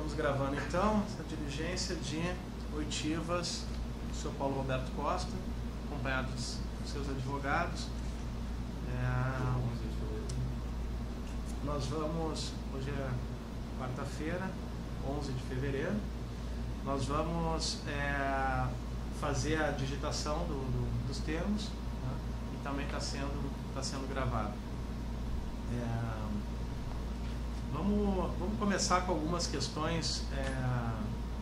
Estamos gravando então essa diligência de oitivas do Sr. Paulo Roberto Costa, acompanhado dos seus advogados. Nós vamos, hoje é quarta-feira, 11 de fevereiro, nós vamos fazer a digitação dos termos, né, e também está sendo gravado. Vamos começar com algumas questões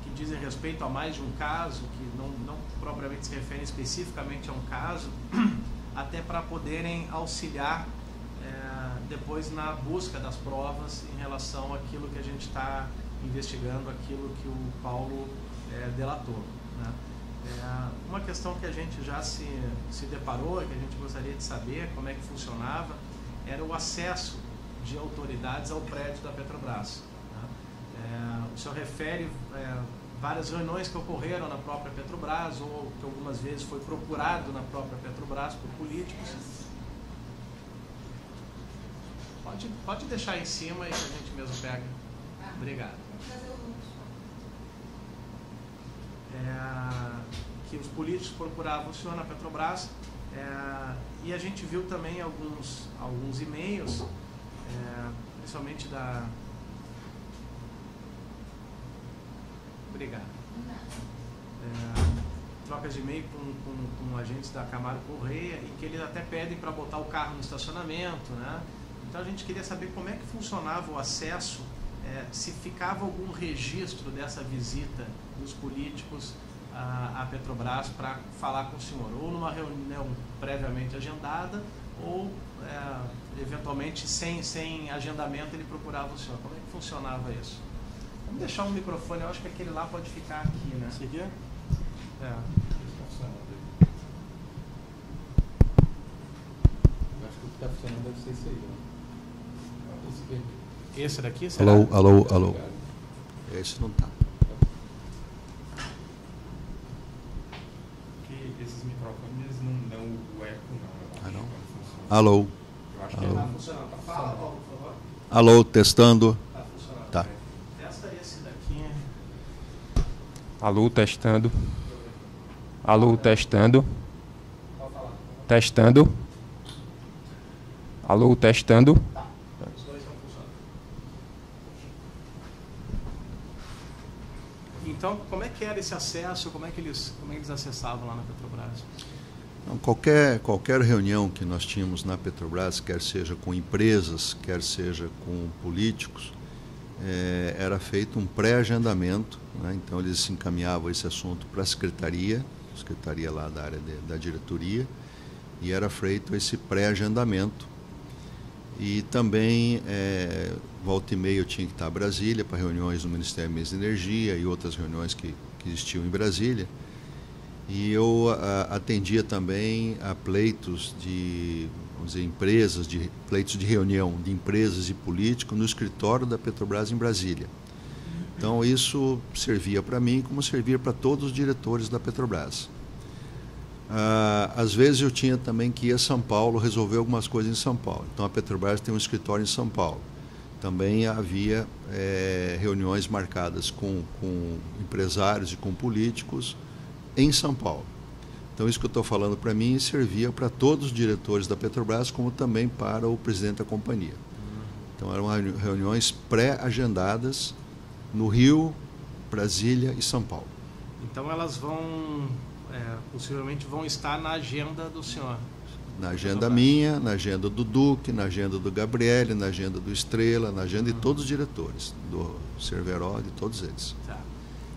que dizem respeito a mais de um caso, que não propriamente se referem especificamente a um caso, até para poderem auxiliar depois na busca das provas em relação àquilo que a gente está investigando, aquilo que o Paulo delatou, né? Uma questão que a gente já se deparou, que a gente gostaria de saber como é que funcionava, era o acesso de autoridades ao prédio da Petrobras, né? O senhor refere várias reuniões que ocorreram na própria Petrobras, ou que algumas vezes foi procurado na própria Petrobras por políticos. Pode deixar em cima e a gente mesmo pega. Obrigado. Que os políticos procuravam o senhor na Petrobras, e a gente viu também alguns e-mails, principalmente da... Obrigado. Trocas de e-mail com agentes da Camargo Correia, e que eles até pedem para botar o carro no estacionamento, né? Então a gente queria saber como é que funcionava o acesso, se ficava algum registro dessa visita dos políticos à Petrobras para falar com o senhor, ou numa reunião previamente agendada, ou eventualmente sem agendamento ele procurava o senhor. Como é que funcionava isso? Vamos deixar um microfone, eu acho que aquele lá pode ficar aqui, né? Esse aqui é? Acho que o que está funcionando deve ser esse aí, né? Esse daqui? Será? Alô. Esse não tá. Esses microfones não dão o eco, não. Não? Alô. Eu acho que Está funcionando. Fala, Paulo, por favor. Alô, testando. Está funcionando. Tá. Testa esse daqui. Alô, testando. Alô, testando. Pode falar. Testando. Alô, testando. Os dois estão funcionando. Então, como é que era esse acesso? Como é que eles acessavam lá na Petrobras? Então, qualquer reunião que nós tínhamos na Petrobras, quer seja com empresas, quer seja com políticos, era feito um pré-agendamento, né? Então eles se encaminhavam esse assunto para a secretaria lá da área da diretoria, e era feito esse pré-agendamento. E também, volta e meia eu tinha que estar em Brasília para reuniões do Ministério de Energia e outras reuniões que existiam em Brasília. E eu atendia também a pleitos de, vamos dizer, pleitos de reunião de empresas e políticos no escritório da Petrobras em Brasília. Então isso servia para mim como servia para todos os diretores da Petrobras. Às vezes eu tinha também que ir a São Paulo resolver algumas coisas em São Paulo. Então a Petrobras tem um escritório em São Paulo. Também havia reuniões marcadas com empresários e com políticos em São Paulo. Então isso que eu estou falando para mim servia para todos os diretores da Petrobras, como também para o presidente da companhia. Então eram reuniões pré-agendadas no Rio, Brasília e São Paulo. Então elas possivelmente vão estar na agenda do senhor? Na agenda minha, na agenda do Duque, na agenda do Gabriele, na agenda do Estrela, na agenda de todos os diretores, do Cerveró, de todos eles. Tá.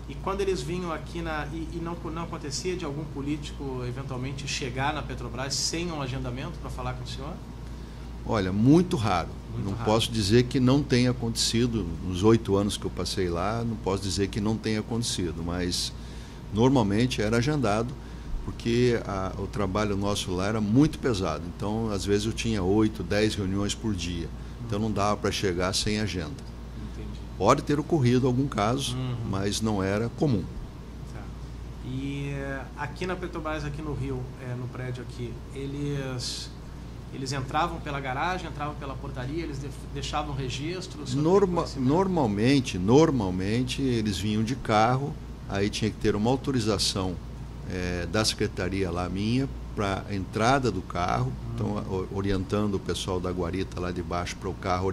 E quando eles vinham aqui não acontecia de algum político eventualmente chegar na Petrobras sem um agendamento para falar com o senhor? Olha, muito raro. Muito raro. Posso dizer que não tenha acontecido, nos 8 anos que eu passei lá, não posso dizer que não tenha acontecido, mas normalmente era agendado, porque o trabalho nosso lá era muito pesado. Então, às vezes eu tinha 8, 10 reuniões por dia. Então não dava para chegar sem agenda. Entendi. Pode ter ocorrido algum caso, mas não era comum. Tá. E aqui na Petrobras, aqui no Rio, no prédio aqui, eles Eles entravam pela garagem, entravam pela portaria, eles deixavam registro? Normalmente eles vinham de carro, aí tinha que ter uma autorização da secretaria lá minha para a entrada do carro, então orientando o pessoal da guarita lá de baixo para o carro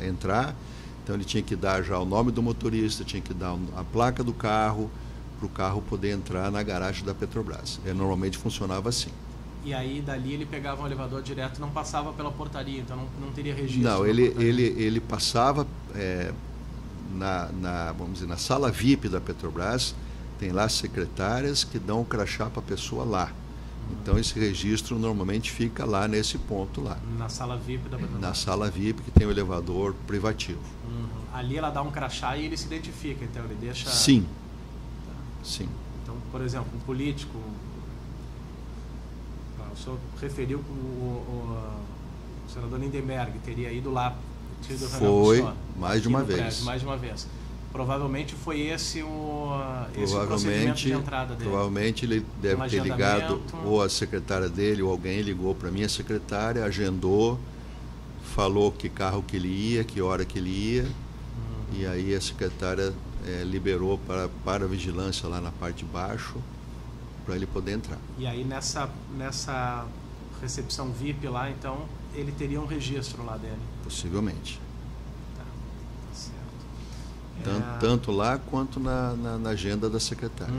entrar. Então ele tinha que dar já o nome do motorista, tinha que dar a placa do carro, para o carro poder entrar na garagem da Petrobras. Normalmente funcionava assim. E aí dali ele pegava um elevador direto, não passava pela portaria, então não teria registro? Não, ele passava vamos dizer, na sala VIP da Petrobras, tem lá secretárias que dão o crachá para a pessoa lá. Então esse registro normalmente fica lá nesse ponto lá. Na sala VIP da Petrobras? Na sala VIP que tem o elevador privativo. Ali ela dá um crachá e ele se identifica, então ele deixa... Sim. Sim. Então, por exemplo, um político, o senhor referiu que o senador Lindenberg teria ido lá. Foi, mais de uma vez. Mais de uma vez. Provavelmente foi esse o procedimento de entrada dele. Provavelmente ele deve ter ligado, ou a secretária dele, ou alguém ligou para a minha secretária, agendou, falou que carro que ele ia, que hora que ele ia, e aí a secretária liberou para a vigilância lá na parte de baixo, para ele poder entrar. E aí nessa recepção VIP lá, então, ele teria um registro lá dele? Possivelmente. Tá certo. Tanto lá quanto na agenda da secretária.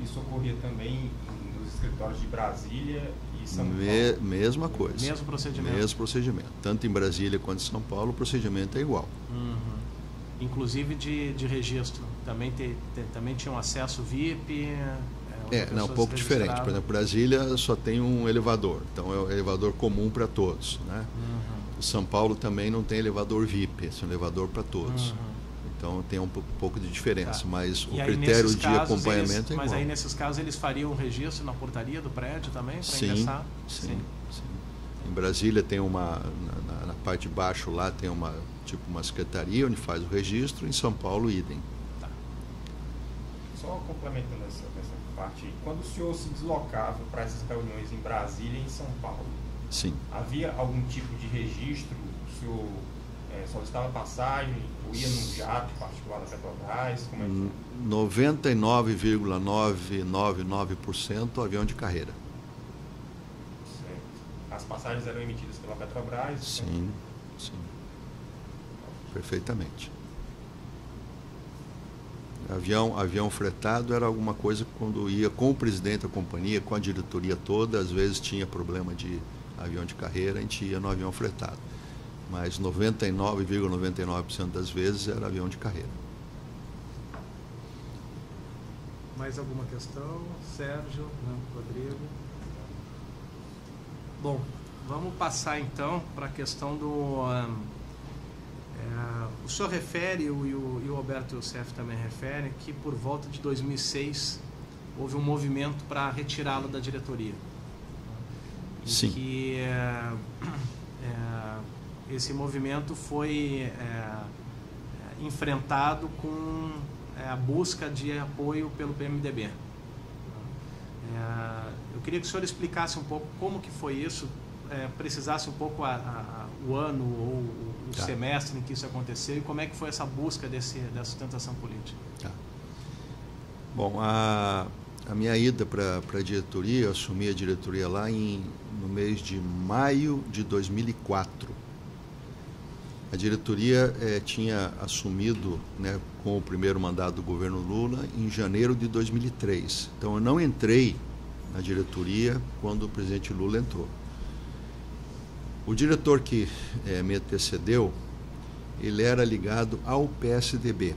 Isso ocorria também nos escritórios de Brasília e São Paulo? Mesma coisa. Mesmo procedimento? Mesmo procedimento. Tanto em Brasília quanto em São Paulo, o procedimento é igual. Inclusive de registro. Também tinha um acesso VIP? Um pouco diferente. Por exemplo, Brasília só tem um elevador, então é um elevador comum para todos, né? São Paulo também não tem elevador VIP, é um elevador para todos. Então tem um pouco de diferença, mas o critério de acompanhamento é igual. Mas aí nesses casos eles fariam um registro na portaria do prédio também para ingressar? Sim. Em Brasília tem na parte de baixo lá tem uma secretaria onde faz o registro, em São Paulo idem. Só complementando essa parte, quando o senhor se deslocava para essas reuniões em Brasília e em São Paulo, sim, havia algum tipo de registro? O senhor solicitava passagem ou ia num jato particular da Petrobras? Como é que 99,999% avião de carreira. Certo. As passagens eram emitidas pela Petrobras? Sim. Perfeitamente. Avião fretado era alguma coisa que quando ia com o presidente da companhia, com a diretoria toda, às vezes tinha problema de avião de carreira, a gente ia no avião fretado. Mas 99,99% das vezes era avião de carreira. Mais alguma questão? Sérgio? Não, Rodrigo? Bom, vamos passar então para a questão do... o senhor refere, e o Alberto Youssef também refere, que por volta de 2006 houve um movimento para retirá-lo da diretoria. Sim. Que esse movimento foi enfrentado com a busca de apoio pelo PMDB. Eu queria que o senhor explicasse um pouco como que foi isso, precisasse um pouco o ano ou o semestre em que isso aconteceu e como é que foi essa busca dessa sustentação política. Bom, a minha ida para a diretoria, eu assumi a diretoria lá no mês de maio de 2004. A diretoria tinha assumido, né, com o primeiro mandato do governo Lula em janeiro de 2003. Então eu não entrei na diretoria quando o presidente Lula entrou. O diretor que me antecedeu, ele era ligado ao PSDB,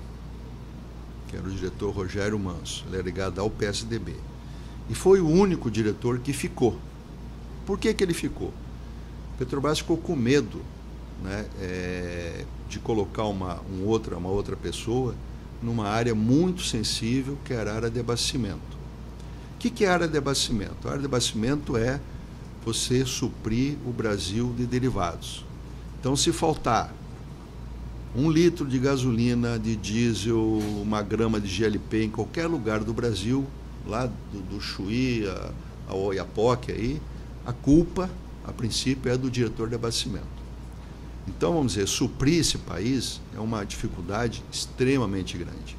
que era o diretor Rogério Manso, ele era ligado ao PSDB. E foi o único diretor que ficou. Por que ele ficou? Petrobras ficou com medo, né, de colocar uma outra pessoa numa área muito sensível, que era a área de abastecimento. O que é a área de abastecimento? A área de abastecimento é você suprir o Brasil de derivados. Então, se faltar 1 litro de gasolina, de diesel, 1 grama de GLP em qualquer lugar do Brasil, lá do Chuí ao Oiapoque, aí, a culpa a princípio, é do diretor de abastecimento. Então, vamos dizer, suprir esse país é uma dificuldade extremamente grande.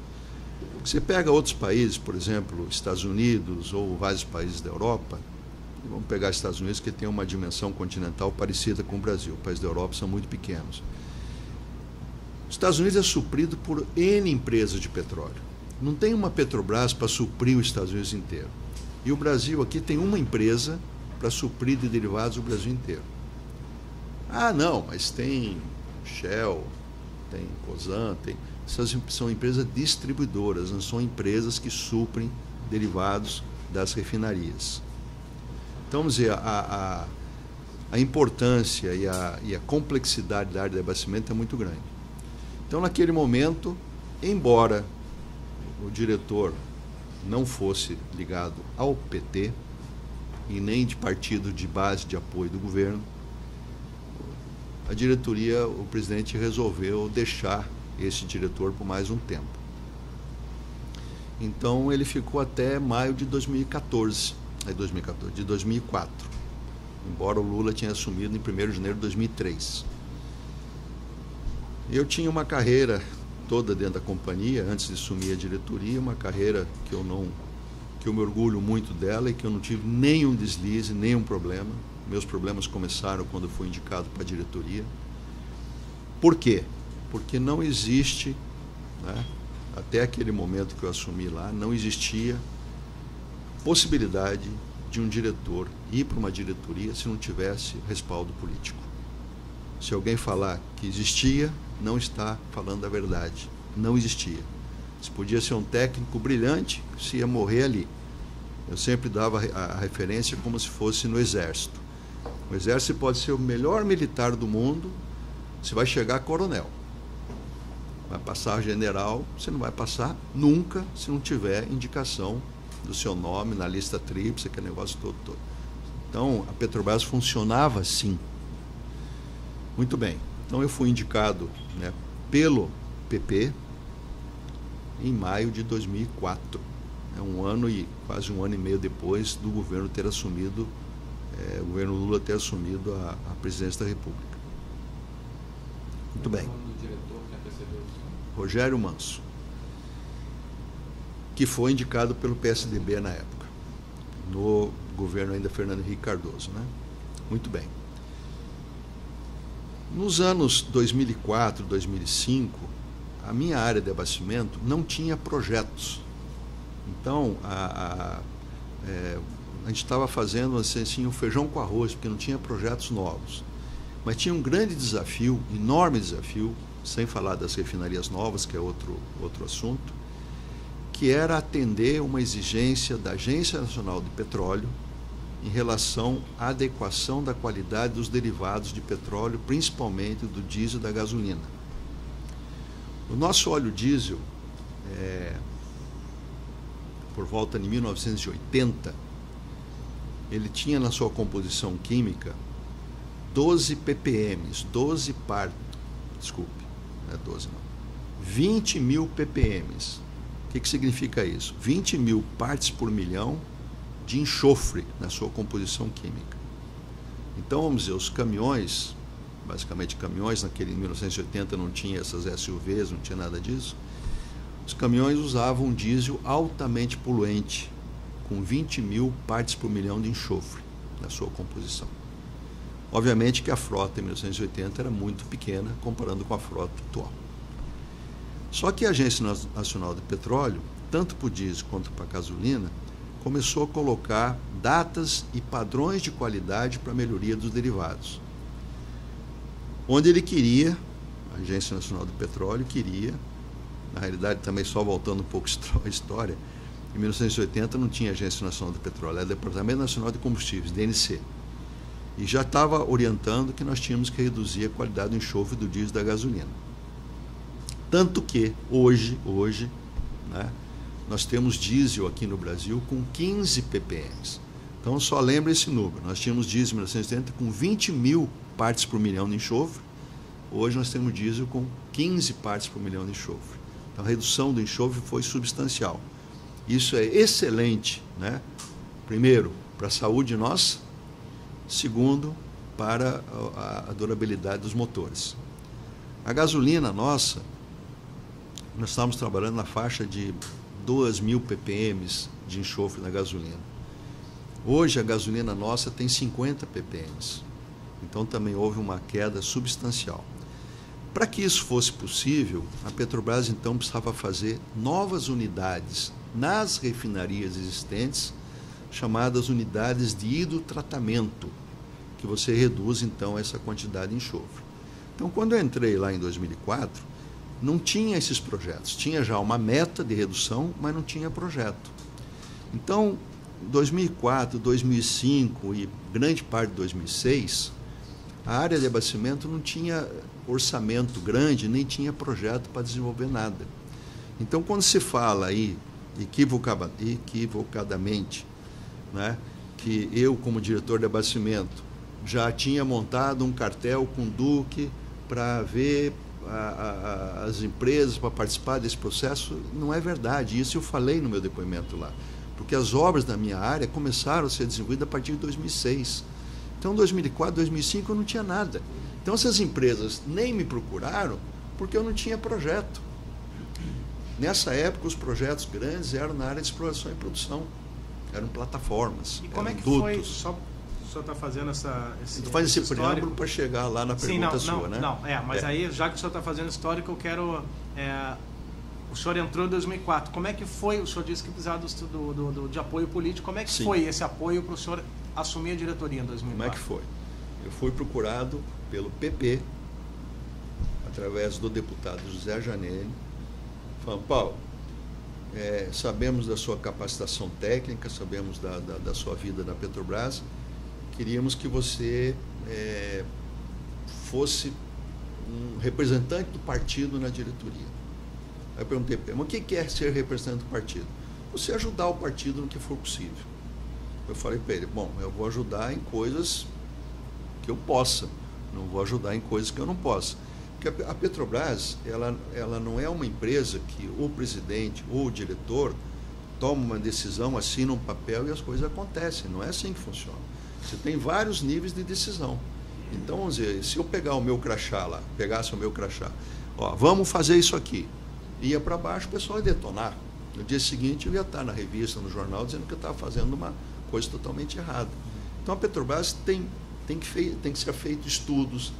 Você pega outros países, por exemplo, Estados Unidos ou vários países da Europa, e vamos pegar Estados Unidos, que tem uma dimensão continental parecida com o Brasil. Os países da Europa são muito pequenos. Os Estados Unidos é suprido por N empresas de petróleo. Não tem uma Petrobras para suprir os Estados Unidos inteiro. E o Brasil aqui tem uma empresa para suprir de derivados o Brasil inteiro. Ah, não, mas tem Shell, tem Cosan, essas são empresas distribuidoras, não são empresas que suprem derivados das refinarias. Então, vamos dizer, a importância e a complexidade da área de abastecimento é muito grande. Então, naquele momento, embora o diretor não fosse ligado ao PT e nem de partido de base de apoio do governo, a diretoria, o presidente resolveu deixar esse diretor por mais um tempo. Então ele ficou até maio de 2014, de 2004, embora o Lula tinha assumido em 1º de janeiro de 2003. Eu tinha uma carreira toda dentro da companhia, antes de assumir a diretoria, uma carreira que eu me orgulho muito dela e que eu não tive nenhum deslize, nenhum problema. Meus problemas começaram quando eu fui indicado para a diretoria. Por quê? Porque não existe, né, até aquele momento que eu assumi lá, não existia possibilidade de um diretor ir para uma diretoria se não tivesse respaldo político. Se alguém falar que existia, não está falando a verdade. Não existia. Se podia ser um técnico brilhante, se ia morrer ali. Eu sempre dava a referência como se fosse no Exército. O Exército pode ser o melhor militar do mundo, você vai chegar a coronel. Vai passar a general, você não vai passar nunca se não tiver indicação do seu nome na lista tríplice, aquele negócio todo. Então, a Petrobras funcionava assim. Muito bem. Então, eu fui indicado, né, pelo PP em maio de 2004. Um ano e quase um ano e meio depois do governo ter assumido, o governo Lula ter assumido a presidência da República. Muito bem. Rogério Manso, que foi indicado pelo PSDB na época, no governo ainda Fernando Henrique Cardoso, né? Muito bem. Nos anos 2004, 2005, a minha área de abastecimento não tinha projetos. Então, a gente estava fazendo assim, um feijão com arroz, porque não tinha projetos novos. Mas tinha um grande desafio, enorme desafio, sem falar das refinarias novas, que é outro assunto, que era atender uma exigência da Agência Nacional de Petróleo em relação à adequação da qualidade dos derivados de petróleo, principalmente do diesel e da gasolina. O nosso óleo diesel, por volta de 1980, ele tinha na sua composição química 12 ppm, 20 mil ppm. O que significa isso? 20 mil partes por milhão de enxofre na sua composição química. Então, vamos dizer, os caminhões, basicamente caminhões, naquele em 1980 não tinha essas SUVs, não tinha nada disso, os caminhões usavam um diesel altamente poluente, com 20 mil partes por milhão de enxofre na sua composição. Obviamente que a frota em 1980 era muito pequena, comparando com a frota atual. Só que a Agência Nacional de Petróleo, tanto para o diesel quanto para a gasolina, começou a colocar datas e padrões de qualidade para a melhoria dos derivados. Onde ele queria, a Agência Nacional de Petróleo queria, na realidade também só voltando um pouco a história, em 1980 não tinha Agência Nacional de Petróleo, era Departamento Nacional de Combustíveis, DNC. E já estava orientando que nós tínhamos que reduzir a qualidade do enxofre do diesel e da gasolina. Tanto que hoje, né, nós temos diesel aqui no Brasil com 15 ppm. Então só lembra esse número. Nós tínhamos diesel em 1980 com 20 mil partes por milhão de enxofre. Hoje nós temos diesel com 15 partes por milhão de enxofre. Então a redução do enxofre foi substancial. Isso é excelente, né? Primeiro, para a saúde nossa. Segundo, para a durabilidade dos motores. A gasolina nossa, nós estávamos trabalhando na faixa de 2.000 ppm de enxofre na gasolina. Hoje a gasolina nossa tem 50 ppm, então também houve uma queda substancial. Para que isso fosse possível, a Petrobras então precisava fazer novas unidades nas refinarias existentes, chamadas unidades de hidrotratamento, que você reduz então essa quantidade de enxofre. Então, quando eu entrei lá em 2004, não tinha esses projetos. Tinha já uma meta de redução, mas não tinha projeto. Então, 2004, 2005 e grande parte de 2006, a área de abastecimento não tinha orçamento grande, nem tinha projeto para desenvolver nada. Então, quando se fala aí, equivocadamente, né, que eu, como diretor de abastecimento, já tinha montado um cartel com o Duque para ver as empresas para participar desse processo, não é verdade. Isso eu falei no meu depoimento lá. Porque as obras da minha área começaram a ser desenvolvidas a partir de 2006. Então, em 2004, 2005, eu não tinha nada. Então, essas empresas nem me procuraram porque eu não tinha projeto. Nessa época, os projetos grandes eram na área de exploração e produção. Eram plataformas. E como é que dutos. foi? Só o senhor está fazendo Tu faz esse preâmbulo para chegar lá na pergunta sua, né? Mas aí, já que o senhor está fazendo histórico, eu quero... o senhor entrou em 2004. Como é que foi? O senhor disse que precisava de apoio político. Como é que foi esse apoio para o senhor assumir a diretoria em 2004? Como é que foi? Eu fui procurado pelo PP, através do deputado José Janelli, falando: Paulo, sabemos da sua capacitação técnica, sabemos da sua vida na Petrobras, queríamos que você fosse um representante do partido na diretoria. Aí eu perguntei para ele: mas o que é ser representante do partido? Você ajudar o partido no que for possível. Eu falei para ele: bom, eu vou ajudar em coisas que eu possa, não vou ajudar em coisas que eu não possa. Porque a Petrobras, ela não é uma empresa que o presidente ou o diretor toma uma decisão, assina um papel e as coisas acontecem. Não é assim que funciona. Você tem vários níveis de decisão. Então, vamos dizer, se eu pegar o meu crachá lá, pegasse o meu crachá, vamos fazer isso aqui, ia para baixo, o pessoal ia detonar. No dia seguinte eu ia estar na revista, no jornal, dizendo que eu estava fazendo uma coisa totalmente errada. Então a Petrobras tem que ser feito estudos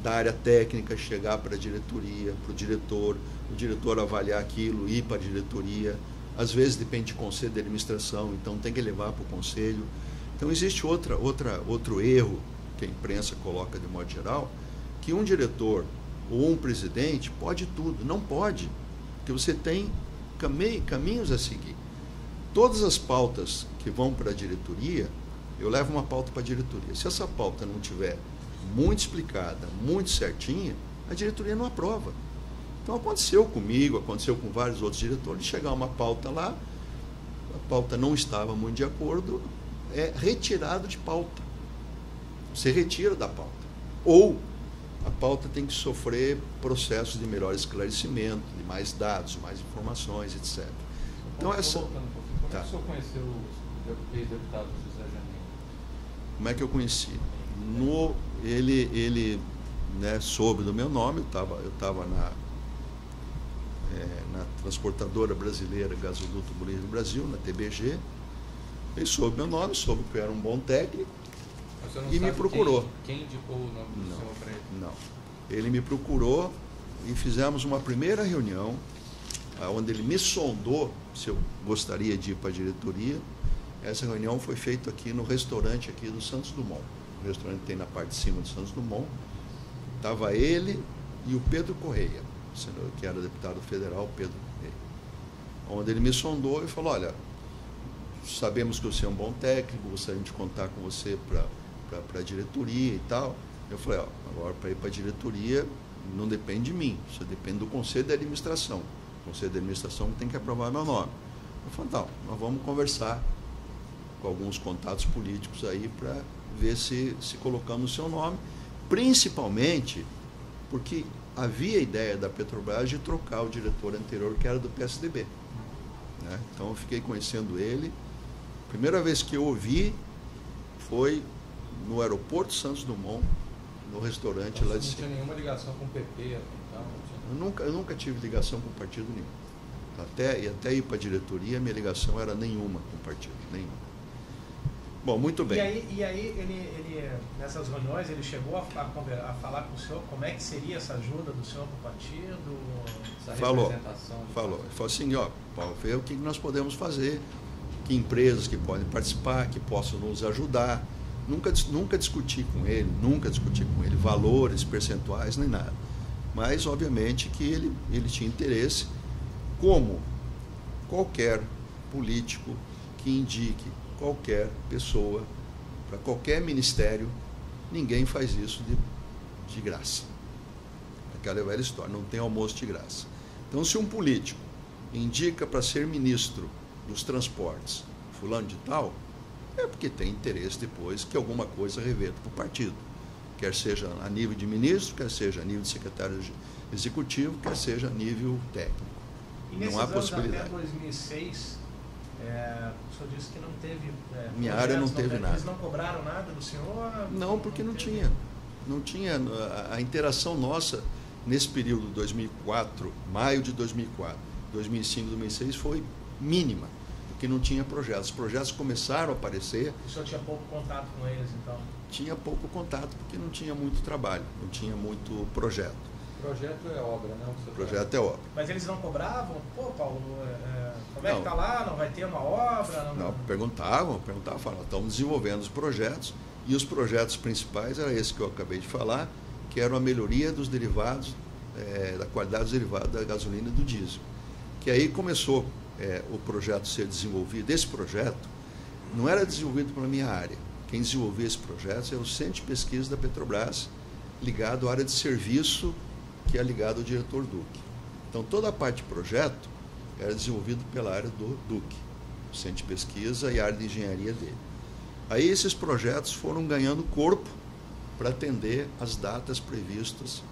da área técnica, chegar para a diretoria, para o diretor avaliar aquilo, ir para a diretoria. Às vezes depende de conselho de administração, então tem que levar para o conselho. Então existe outro erro que a imprensa coloca de modo geral, que um diretor ou um presidente pode tudo. Não pode, porque você tem caminhos a seguir. Todas as pautas que vão para a diretoria, eu levo uma pauta para a diretoria. Se essa pauta não tiver muito explicada, muito certinha, a diretoria não aprova. Então aconteceu comigo, aconteceu com vários outros diretores, chegar uma pauta lá, a pauta não estava muito de acordo, é retirado de pauta. Você retira da pauta. Ou a pauta tem que sofrer processos de melhor esclarecimento, de mais dados, mais informações, etc. Então essa... Voltando um pouquinho, como é que o senhor conheceu o ex-deputado José Janelli? Como é que eu conheci? Ele soube do meu nome, eu estava na Transportadora Brasileira Gasoduto Bolívia do Brasil, na TBG. Ele soube meu nome, soube que eu era um bom técnico e me procurou. Quem indicou o nome do senhor para ele? Não. Ele me procurou e fizemos uma primeira reunião, onde ele me sondou se eu gostaria de ir para a diretoria. Essa reunião foi feita aqui no restaurante aqui do Santos Dumont. O restaurante tem na parte de cima do Santos Dumont. Estava ele e o Pedro Correia, que era deputado federal, Pedro Correia. Onde ele me sondou e falou: olha, sabemos que você é um bom técnico, gostaríamos de contar com você para a diretoria e tal. Eu falei: agora para ir para a diretoria não depende de mim, isso depende do Conselho de Administração. O Conselho de Administração tem que aprovar meu nome. Eu falei: então, nós vamos conversar com alguns contatos políticos aí para ver se colocamos o seu nome, principalmente porque havia a ideia da Petrobras de trocar o diretor anterior, que era do PSDB. Né? Então eu fiquei conhecendo ele. A primeira vez que eu ouvi foi no aeroporto Santos Dumont, no restaurante lá de cima. Não tinha nenhuma ligação com o PP? Então, Eu nunca tive ligação com partido nenhum. Até ir para a diretoria, minha ligação era nenhuma com o partido, nenhuma. Bom, muito bem. E aí ele, nessas reuniões, ele chegou a falar com o senhor como é que seria essa ajuda do senhor para o partido? Essa representação? Falou. Ele falou assim, ó, Paulo, vê o que nós podemos fazer, que empresas que podem participar, que possam nos ajudar. Nunca discuti com ele valores, percentuais, nem nada. Mas, obviamente, que ele tinha interesse, como qualquer político que indique qualquer pessoa para qualquer ministério, ninguém faz isso de graça. Aquela velha história, não tem almoço de graça. Então, se um político indica para ser ministro dos transportes fulano de tal, é porque tem interesse depois que alguma coisa reverta para o partido. Quer seja a nível de ministro, quer seja a nível de secretário executivo, quer seja a nível técnico. E nesses não há possibilidade. Até 2006, o senhor disse que não teve... Minha área não teve nada. Eles não cobraram nada do senhor? Não, porque não tinha. Não tinha. A interação nossa nesse período 2004, maio de 2004, 2005, 2006, foi mínima, porque não tinha projetos. Os projetos começaram a aparecer... O senhor tinha pouco contato com eles, então? Tinha pouco contato, porque não tinha muito trabalho, não tinha muito projeto. Projeto é obra, né? Projeto é obra. Mas eles não cobravam? Pô, Paulo, como é que está lá? Não vai ter uma obra? Não, perguntavam, falavam, estamos desenvolvendo os projetos, e os projetos principais era esse que eu acabei de falar, que era a melhoria dos derivados, da qualidade dos derivados da gasolina e do diesel. Que aí começou o projeto a ser desenvolvido. Esse projeto não era desenvolvido pela minha área. Quem desenvolvia esse projeto era o Centro de Pesquisa da Petrobras, ligado à área de serviço, que é ligado ao diretor Duque. Então, toda a parte de projeto era desenvolvida pela área do Duque, o Centro de Pesquisa e a área de engenharia dele. Aí esses projetos foram ganhando corpo para atender as datas previstas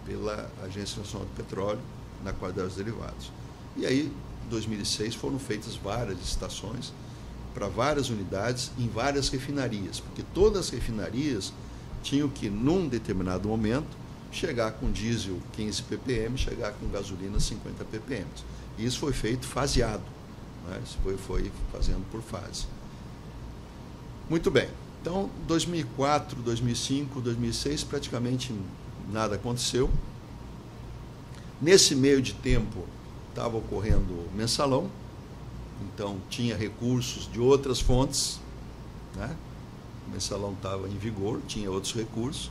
pela Agência Nacional do Petróleo na qualidade dos derivados. E aí, em 2006, foram feitas várias licitações para várias unidades em várias refinarias, porque todas as refinarias tinham que, num determinado momento, chegar com diesel 15 ppm, chegar com gasolina 50 ppm. E isso foi feito faseado, né? Isso foi fazendo por fase. Muito bem. Então, 2004, 2005, 2006, praticamente nada aconteceu. Nesse meio de tempo, estava ocorrendo o mensalão, então tinha recursos de outras fontes, né? O mensalão estava em vigor, tinha outros recursos.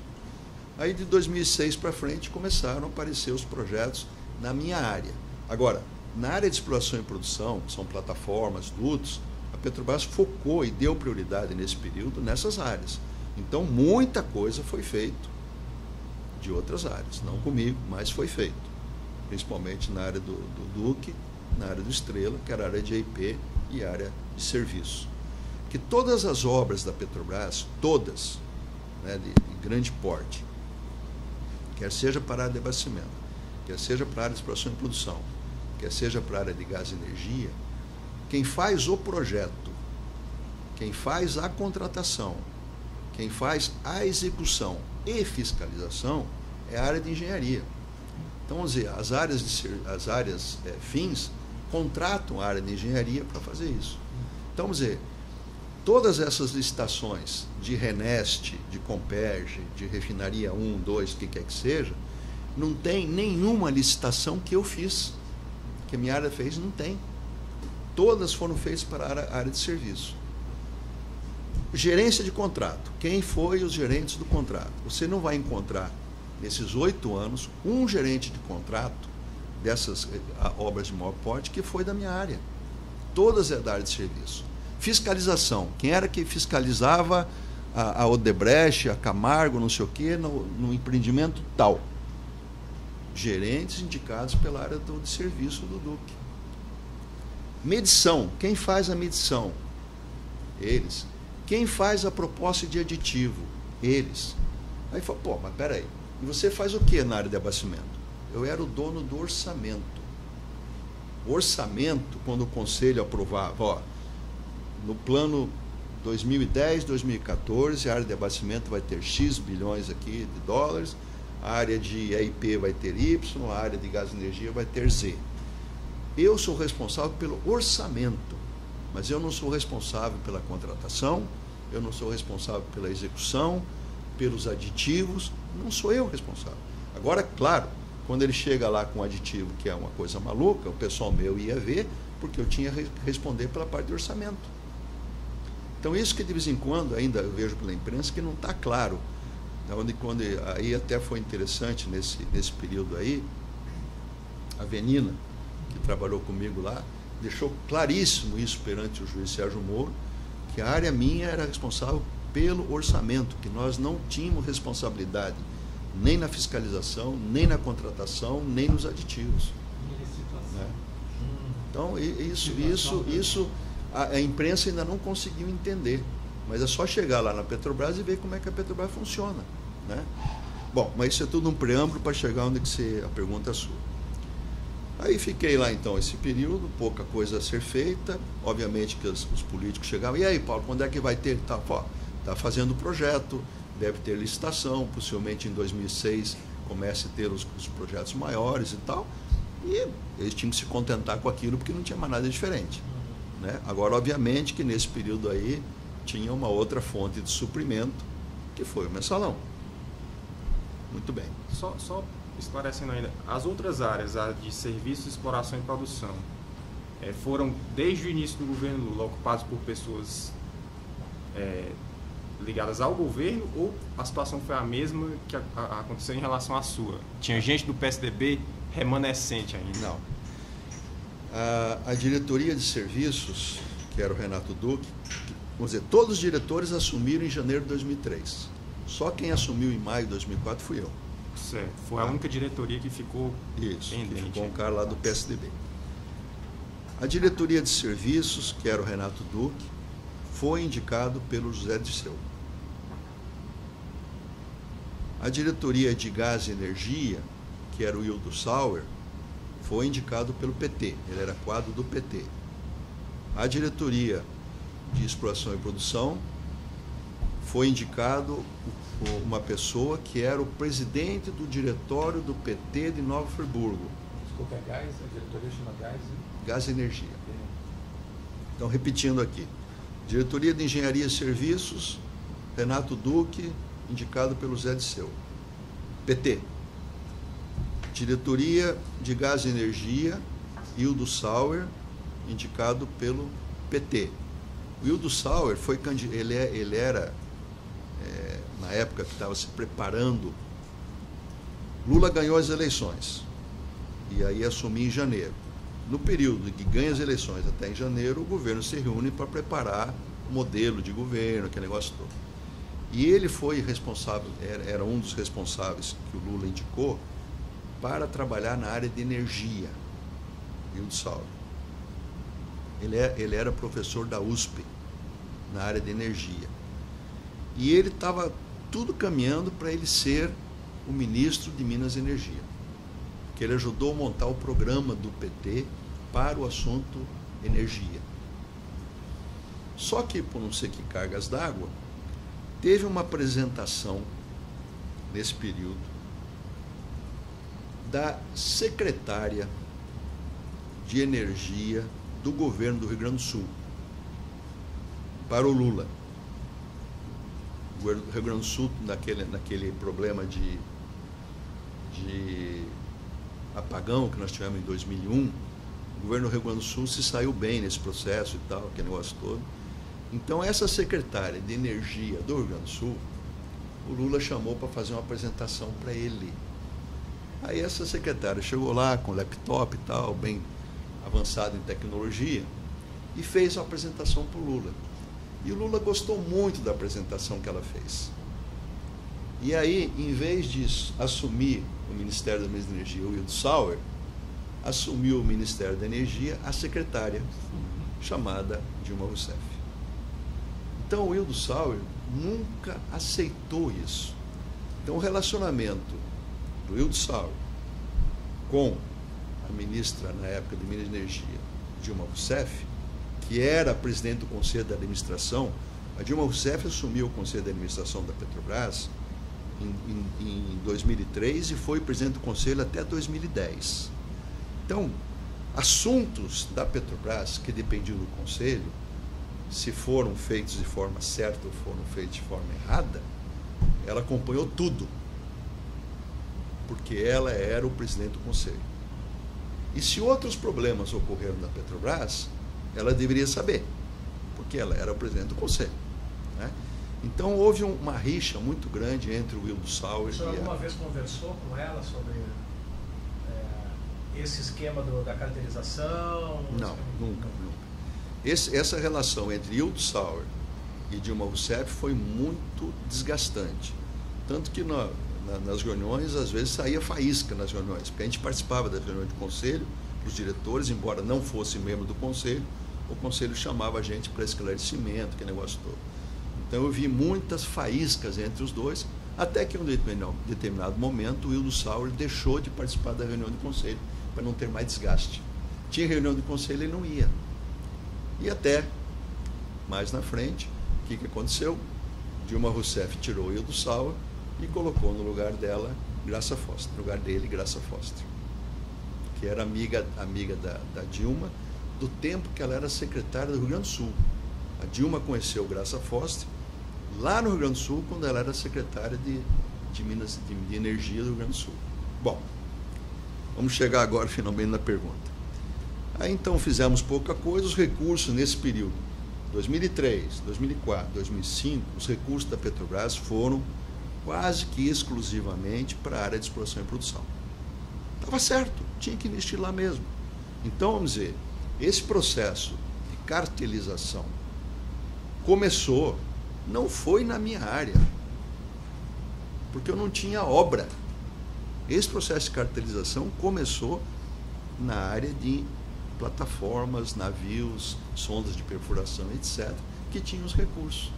Aí de 2006 para frente começaram a aparecer os projetos na minha área. Agora, na área de exploração e produção, que são plataformas, dutos, a Petrobras focou e deu prioridade nesse período nessas áreas. Então, muita coisa foi feita de outras áreas, não comigo, mas foi feito. Principalmente na área do Duque, na área do Estrela, que era a área de IP e a área de serviço. Que todas as obras da Petrobras, todas, né, de grande porte, quer seja para a área de abastecimento, quer seja para a área de exploração e produção, quer seja para a área de gás e energia, quem faz o projeto, quem faz a contratação, quem faz a execução e fiscalização é a área de engenharia. Então, vamos dizer, as áreas fins contratam a área de engenharia para fazer isso. Então, vamos dizer, todas essas licitações de Renest, de Comperge, de Refinaria 1, 2, o que quer que seja, não tem nenhuma licitação que eu fiz, que a minha área fez, não tem. Todas foram feitas para a área de serviço. Gerência de contrato. Quem foi os gerentes do contrato? Você não vai encontrar, nesses 8 anos, um gerente de contrato dessas obras de maior porte que foi da minha área. Todas é da área de serviço. Fiscalização. Quem era que fiscalizava a Odebrecht, a Camargo, não sei o quê, no empreendimento tal? Gerentes indicados pela área de serviço do Duque. Medição. Quem faz a medição? Eles. Quem faz a proposta de aditivo? Eles. Aí fala, pô, mas peraí. E você faz o que na área de abastecimento? Eu era o dono do orçamento. O orçamento, quando o conselho aprovava, ó, no plano 2010, 2014, a área de abastecimento vai ter X bilhões aqui de dólares, a área de EIP vai ter Y, a área de gás e energia vai ter Z. Eu sou responsável pelo orçamento, mas eu não sou responsável pela contratação, eu não sou responsável pela execução, pelos aditivos, não sou eu responsável. Agora, claro, quando ele chega lá com aditivo, que é uma coisa maluca, o pessoal meu ia ver, porque eu tinha que responder pela parte de orçamento. Então, isso que de vez em quando, ainda eu vejo pela imprensa, que não está claro. Aí até foi interessante, nesse período aí, a Venina, que trabalhou comigo lá, deixou claríssimo isso perante o juiz Sérgio Moro, que a área minha era responsável pelo orçamento, que nós não tínhamos responsabilidade nem na fiscalização, nem na contratação, nem nos aditivos. Né? Então, isso a imprensa ainda não conseguiu entender, mas é só chegar lá na Petrobras e ver como é que a Petrobras funciona. Né? Bom, mas isso é tudo um preâmbulo para chegar onde que a pergunta é sua. Aí fiquei lá então esse período, pouca coisa a ser feita, obviamente que os políticos chegavam, e aí Paulo, quando é que vai ter? Está fazendo o projeto, deve ter licitação, possivelmente em 2006 comece a ter os projetos maiores e tal, e eles tinham que se contentar com aquilo porque não tinha mais nada diferente. Né? Agora, obviamente que nesse período aí tinha uma outra fonte de suprimento, que foi o mensalão. Muito bem. Só esclarecendo ainda, as outras áreas, a de serviços, exploração e produção, foram desde o início do governo Lula ocupadas por pessoas ligadas ao governo, ou a situação foi a mesma que aconteceu em relação à sua? Tinha gente do PSDB remanescente ainda? Não. A diretoria de serviços, que era o Renato Duque, vamos dizer, todos os diretores assumiram em janeiro de 2003. Só quem assumiu em maio de 2004 fui eu. Certo. Foi a única diretoria que ficou pendente. Que ficou um cara lá do PSDB. A diretoria de serviços, que era o Renato Duque, foi indicado pelo José Dirceu. A diretoria de gás e energia, que era o Hildo Sauer, foi indicado pelo PT, ele era quadro do PT. A diretoria de exploração e produção foi indicado uma pessoa que era o presidente do diretório do PT de Nova Friburgo. Desculpa, é gás? A diretoria chama gás? Gás e energia. Então, repetindo aqui. Diretoria de Engenharia e Serviços, Renato Duque, indicado pelo Zé Dirceu. PT. Diretoria de Gás e Energia, Hildo Sauer, indicado pelo PT. O Hildo Sauer foi ele era, na época que estava se preparando, Lula ganhou as eleições, e aí assumiu em janeiro. No período que ganha as eleições até em janeiro, o governo se reúne para preparar o modelo de governo, aquele negócio todo. E ele foi responsável, era um dos responsáveis que o Lula indicou para trabalhar na área de energia, Hildo Sauer. Ele era professor da USP, na área de energia. E ele estava tudo caminhando para ele ser o ministro de Minas e Energia, que ele ajudou a montar o programa do PT para o assunto energia. Só que, por não sei que cargas d'água, teve uma apresentação, nesse período, da secretária de energia do governo do Rio Grande do Sul para o Lula. O governo do Rio Grande do Sul, naquele problema de apagão que nós tivemos em 2001, o governo do Rio Grande do Sul se saiu bem nesse processo e tal, aquele negócio todo. Então, essa secretária de energia do Rio Grande do Sul, o Lula chamou para fazer uma apresentação para ele. Aí essa secretária chegou lá com laptop e tal, bem avançado em tecnologia, e fez uma apresentação para o Lula. E o Lula gostou muito da apresentação que ela fez. E aí, em vez de assumir o Ministério da Minas e Energia, o Hildo Sauer, assumiu o Ministério da Energia a secretária, chamada Dilma Rousseff. Então, o Hildo Sauer nunca aceitou isso. Então, o relacionamento do Hildo Sauer com a ministra, na época de Minas e Energia, Dilma Rousseff, que era presidente do Conselho de Administração A Dilma Rousseff assumiu o Conselho de Administração da Petrobras em 2003 e foi presidente do Conselho até 2010. Então, assuntos da Petrobras que dependiam do Conselho, se foram feitos de forma certa ou foram feitos de forma errada, ela acompanhou tudo, porque ela era o presidente do Conselho. E se outros problemas ocorreram na Petrobras, ela deveria saber, porque ela era o presidente do Conselho, né? Então houve uma rixa muito grande entre o Wildo Sauer e o senhor alguma vez conversou com ela sobre esse esquema da caracterização? Não, nunca. Essa relação entre Wildo Sauer e Dilma Rousseff foi muito desgastante. Tanto que nas reuniões, às vezes, saía faísca nas reuniões, porque a gente participava das reuniões de conselho, os diretores, embora não fosse membro do conselho, o conselho chamava a gente para esclarecimento, que negócio todo. Então eu vi muitas faíscas entre os dois, até que em um determinado momento o Wildo Sauer deixou de participar da reunião do conselho, para não ter mais desgaste. Tinha reunião do conselho e ele não ia. E até mais na frente, o que aconteceu? Dilma Rousseff tirou o Wildo Sauer e colocou no lugar dela Graça Foster, no lugar dele Graça Foster, que era amiga da Dilma do tempo que ela era secretária do Rio Grande do Sul. A Dilma conheceu Graça Foster lá no Rio Grande do Sul, quando ela era secretária de Minas de Energia do Rio Grande do Sul. Bom, vamos chegar agora finalmente na pergunta. Aí então fizemos pouca coisa, os recursos nesse período, 2003, 2004, 2005, os recursos da Petrobras foram quase que exclusivamente para a área de exploração e produção. Estava certo, tinha que investir lá mesmo. Então, vamos dizer, esse processo de cartelização começou, não foi na minha área, porque eu não tinha obra. Esse processo de cartelização começou na área de plataformas, navios, sondas de perfuração, etc., que tinham os recursos.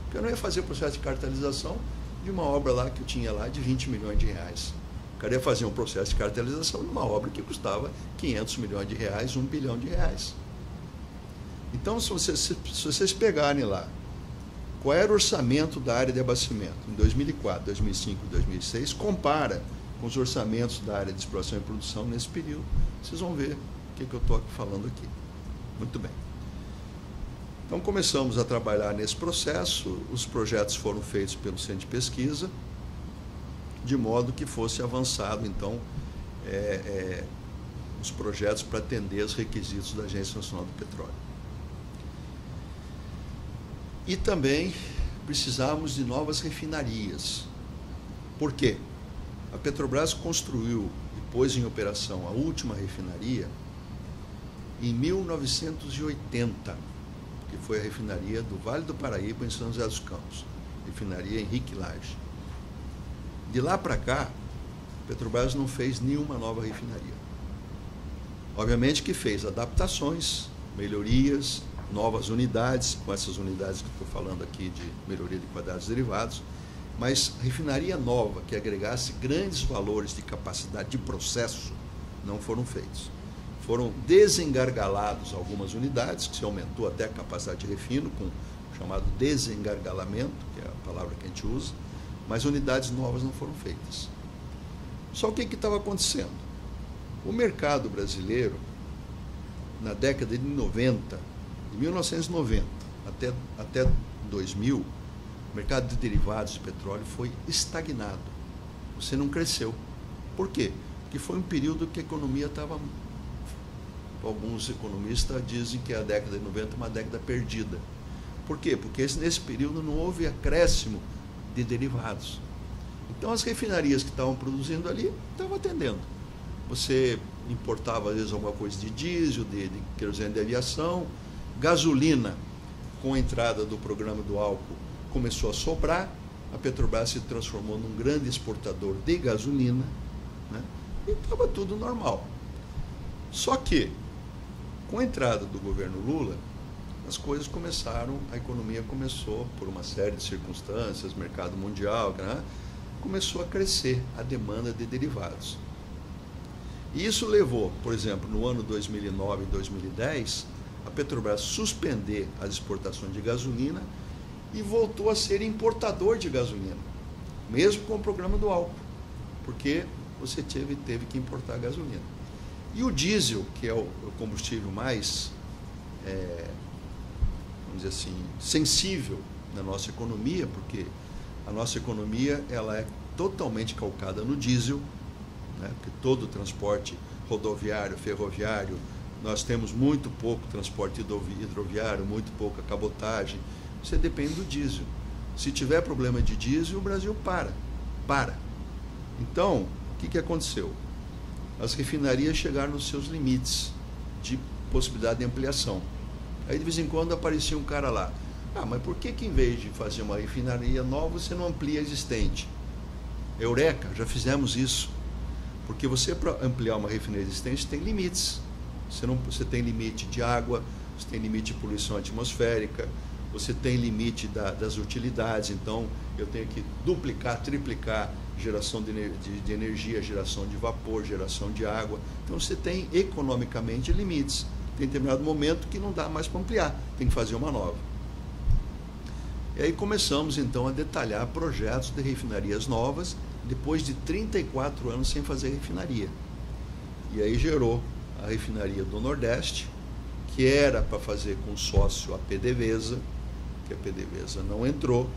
Porque eu não ia fazer o processo de cartelização de uma obra lá que eu tinha lá de 20 milhões de reais. Eu queria fazer um processo de cartelização de uma obra que custava 500 milhões de reais, 1 bilhão de reais. Então, se vocês pegarem lá, qual era o orçamento da área de abastecimento em 2004, 2005 e 2006, compara com os orçamentos da área de exploração e produção nesse período, vocês vão ver o que eu estou falando aqui. Muito bem. Então, começamos a trabalhar nesse processo, os projetos foram feitos pelo Centro de Pesquisa, de modo que fosse avançado, então, os projetos para atender os requisitos da Agência Nacional do Petróleo. E também precisávamos de novas refinarias. Por quê? A Petrobras construiu e pôs em operação a última refinaria em 1980, que foi a refinaria do Vale do Paraíba, em São José dos Campos, refinaria Henrique Lage. De lá para cá, a Petrobras não fez nenhuma nova refinaria. Obviamente que fez adaptações, melhorias, novas unidades, com essas unidades que estou falando aqui de melhoria de quadrados derivados, mas refinaria nova, que agregasse grandes valores de capacidade de processo, não foram feitos. Foram desengargalados algumas unidades, que se aumentou até a capacidade de refino, com o chamado desengargalamento, que é a palavra que a gente usa, mas unidades novas não foram feitas. Só o que estava acontecendo? O mercado brasileiro, na década de 90, de 1990 até 2000, o mercado de derivados de petróleo foi estagnado. Você não cresceu. Por quê? Porque foi um período que a economia estava... Alguns economistas dizem que a década de 90 é uma década perdida. Por quê? Porque nesse período não houve acréscimo de derivados. Então as refinarias que estavam produzindo ali estavam atendendo. Você importava, às vezes, alguma coisa de diesel, de querosene de aviação, gasolina, com a entrada do programa do álcool, começou a sobrar, a Petrobras se transformou num grande exportador de gasolina, né? E estava tudo normal. Só que, com a entrada do governo Lula, as coisas começaram, a economia começou, por uma série de circunstâncias, mercado mundial, né? Começou a crescer a demanda de derivados. E isso levou, por exemplo, no ano 2009 e 2010, a Petrobras suspender as exportações de gasolina e voltou a ser importador de gasolina, mesmo com o programa do álcool, porque você teve que importar gasolina. E o diesel, que é o combustível mais, vamos dizer assim, sensível na nossa economia, porque a nossa economia ela é totalmente calcada no diesel, né? Porque todo o transporte rodoviário, ferroviário, nós temos muito pouco transporte hidroviário, muito pouca cabotagem. Você depende do diesel. Se tiver problema de diesel, o Brasil para. Então, o que aconteceu? As refinarias chegaram nos seus limites de possibilidade de ampliação. Aí, de vez em quando, aparecia um cara lá. Mas por que em vez de fazer uma refinaria nova, você não amplia a existente? Eureka, já fizemos isso. Porque você, para ampliar uma refinaria existente, tem limites. Você tem limite de água, você tem limite de poluição atmosférica, você tem limite das utilidades. Então, eu tenho que duplicar, triplicar geração de energia, geração de vapor, geração de água. Então, você tem economicamente limites. Tem determinado momento que não dá mais para ampliar, tem que fazer uma nova. E aí começamos, então, a detalhar projetos de refinarias novas, depois de 34 anos sem fazer refinaria. E aí gerou a refinaria do Nordeste, que era para fazer com sócio a PDVSA, que a PDVSA não entrou,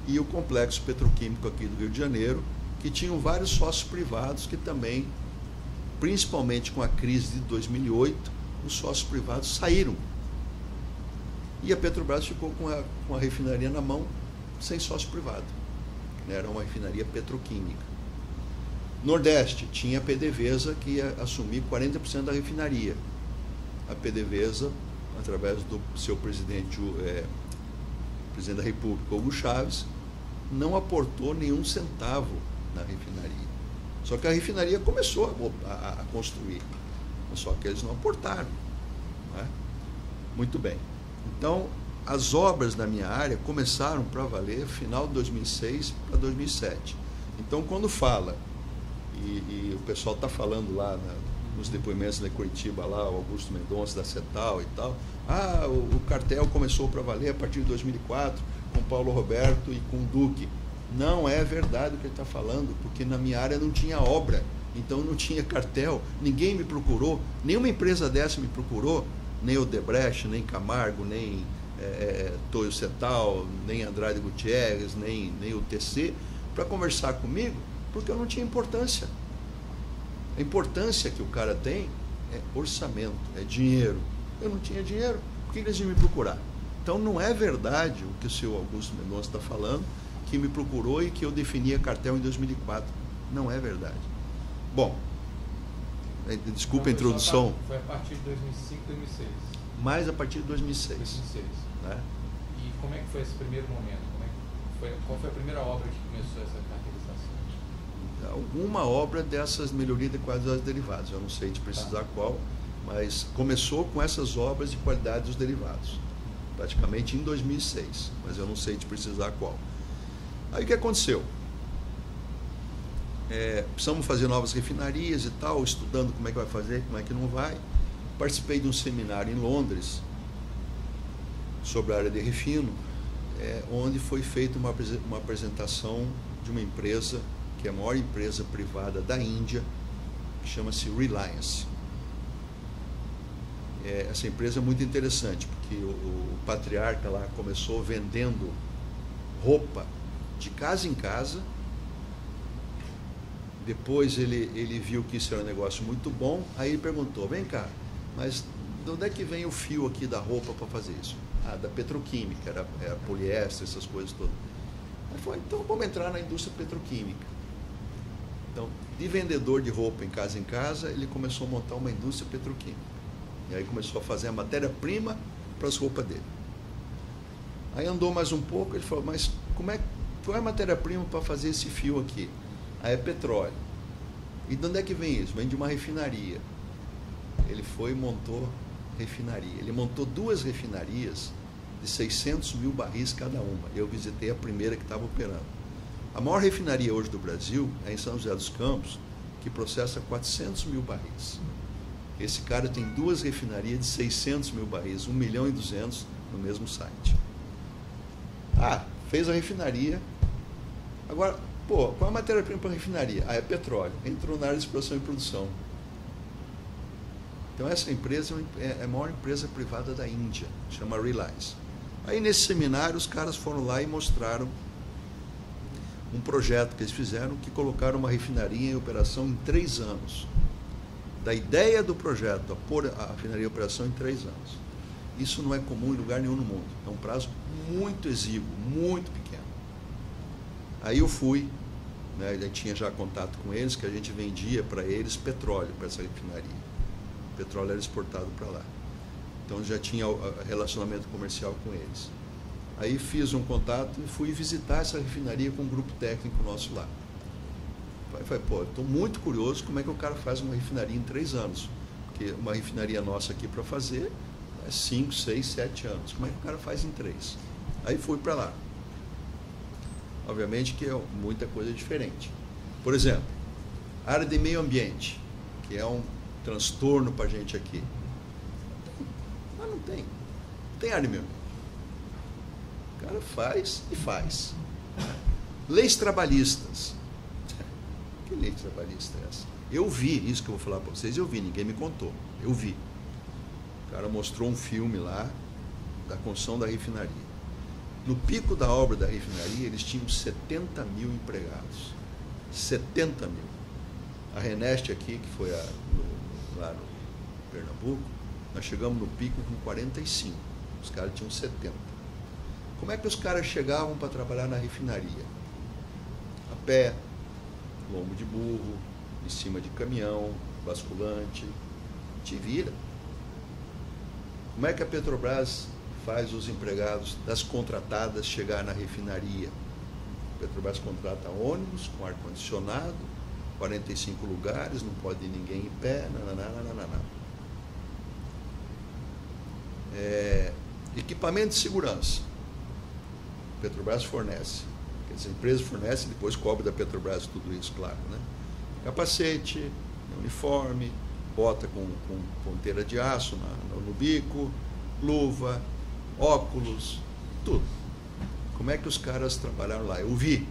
e o complexo petroquímico aqui do Rio de Janeiro, que tinham vários sócios privados que também, principalmente com a crise de 2008, os sócios privados saíram. E a Petrobras ficou com a refinaria na mão, sem sócio privado. Era uma refinaria petroquímica. Nordeste tinha a PDVSA, que ia assumir 40% da refinaria. A PDVSA, através do seu presidente da República, Hugo Chávez, não aportou nenhum centavo na refinaria. Só que a refinaria começou a construir, só que eles não aportaram. Né? Muito bem. Então, as obras na minha área começaram para valer final de 2006 para 2007. Então, quando fala, e o pessoal está falando lá nos depoimentos da Curitiba, lá, o Augusto Mendonça, da CETAL e tal, o cartel começou para valer a partir de 2004, com Paulo Roberto e com Duque. Não é verdade o que ele está falando, porque na minha área não tinha obra, então não tinha cartel, ninguém me procurou, nenhuma empresa dessa me procurou, nem Odebrecht, nem Camargo, nem Toyo Cetal, nem Andrade Gutierrez, nem o TC, para conversar comigo, porque eu não tinha importância. A importância que o cara tem é orçamento, é dinheiro. Eu não tinha dinheiro, por que eles iam me procurar? Então não é verdade o que o senhor Augusto Mendonça está falando, que me procurou e que eu definia cartel em 2004. Não é verdade. Bom, desculpa a introdução. Foi a partir de 2005, 2006. Mais a partir de 2006. 2006. Né? E como é que foi esse primeiro momento? Qual foi a primeira obra que começou essa caracterização? Alguma obra dessas melhorias de qualidade dos derivados. Eu não sei te precisar qual, mas começou com essas obras de qualidade dos derivados. Praticamente em 2006, mas eu não sei te precisar qual. Aí o que aconteceu? Precisamos fazer novas refinarias e tal, estudando como é que vai fazer, como é que não vai. Participei de um seminário em Londres sobre a área de refino, onde foi feita uma apresentação de uma empresa, que é a maior empresa privada da Índia, que chama-se Reliance. Essa empresa é muito interessante, porque o patriarca lá começou vendendo roupa de casa em casa. Depois ele viu que isso era um negócio muito bom, aí ele perguntou, vem cá, mas de onde é que vem o fio aqui da roupa para fazer isso? Da petroquímica, era poliéster, essas coisas todas. Aí falou, então vamos entrar na indústria petroquímica. Então, de vendedor de roupa em casa, ele começou a montar uma indústria petroquímica. E aí começou a fazer a matéria-prima para as roupas dele. Aí andou mais um pouco, ele falou, mas qual é a matéria-prima para fazer esse fio aqui? Aí é petróleo. E de onde é que vem isso? Vem de uma refinaria. Ele foi e montou refinaria. Ele montou 2 refinarias de 600 mil barris cada uma. Eu visitei a primeira que estava operando. A maior refinaria hoje do Brasil é em São José dos Campos, que processa 400 mil barris. Esse cara tem 2 refinarias de 600 mil barris, 1.200.000 no mesmo site. Ah, fez a refinaria. Agora, pô, qual é a matéria-prima para a refinaria? Ah, é petróleo. Entrou na área de exploração e produção. Então essa empresa é a maior empresa privada da Índia, chama Reliance. Aí nesse seminário os caras foram lá e mostraram um projeto que eles fizeram, que colocaram uma refinaria em operação em 3 anos. Da ideia do projeto a pôr a refinaria em operação em 3 anos. Isso não é comum em lugar nenhum no mundo. É um prazo muito exíguo, muito pequeno. Aí eu fui, né, eu tinha já contato com eles, que a gente vendia para eles petróleo, para essa refinaria. O petróleo era exportado para lá. Então já tinha relacionamento comercial com eles. Aí fiz um contato e fui visitar essa refinaria com um grupo técnico nosso lá. Falei, pô, estou muito curioso como é que o cara faz uma refinaria em 3 anos. Porque uma refinaria nossa aqui para fazer é 5, 6, 7 anos. Como é que o cara faz em 3? Aí fui para lá. Obviamente que é muita coisa diferente. Por exemplo, a área de meio ambiente, que é um transtorno para a gente aqui. Mas não tem. Não tem área de meio ambiente. O cara faz e faz. Leis trabalhistas. Que lei trabalhista é essa? Eu vi, isso que eu vou falar para vocês, eu vi, ninguém me contou. Eu vi. O cara mostrou um filme lá da construção da refinaria. No pico da obra da refinaria, eles tinham 70 mil empregados. 70 mil. A Reneste aqui, que foi lá no Pernambuco, nós chegamos no pico com 45. Os caras tinham 70. Como é que os caras chegavam para trabalhar na refinaria? A pé, lombo de burro, em cima de caminhão, basculante, te vira. Como é que a Petrobras faz os empregados das contratadas chegar na refinaria? A Petrobras contrata ônibus com ar-condicionado, 45 lugares, não pode ir ninguém em pé, nananana. Equipamento de segurança. A Petrobras fornece. As empresas fornecem, depois cobre da Petrobras tudo isso, claro, né? Capacete, uniforme, bota com ponteira de aço no bico, luva, óculos, tudo. Como é que os caras trabalharam lá? Eu vi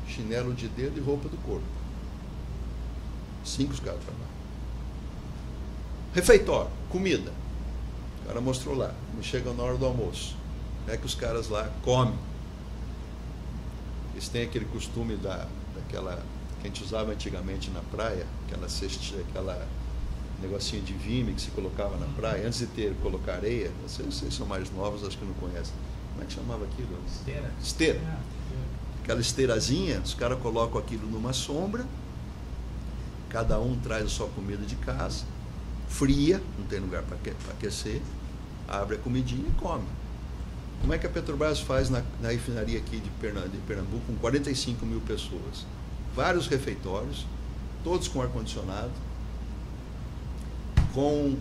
chinelo de dedo e roupa do corpo. 5 os caras trabalham. Refeitório, comida. O cara mostrou lá. Me chega na hora do almoço. Como é que os caras lá comem? Eles têm aquele costume daquela que a gente usava antigamente na praia, aquela negocinho de vime que se colocava na praia, antes de colocar areia. Vocês são mais novos, acho que não conhecem. Como é que chamava aquilo? Esteira. Esteira. Aquela esteirazinha, os caras colocam aquilo numa sombra, cada um traz a sua comida de casa, fria, não tem lugar para aquecer, abre a comidinha e come. Como é que a Petrobras faz na refinaria aqui de Pernambuco com 45 mil pessoas? Vários refeitórios, todos com ar-condicionado, com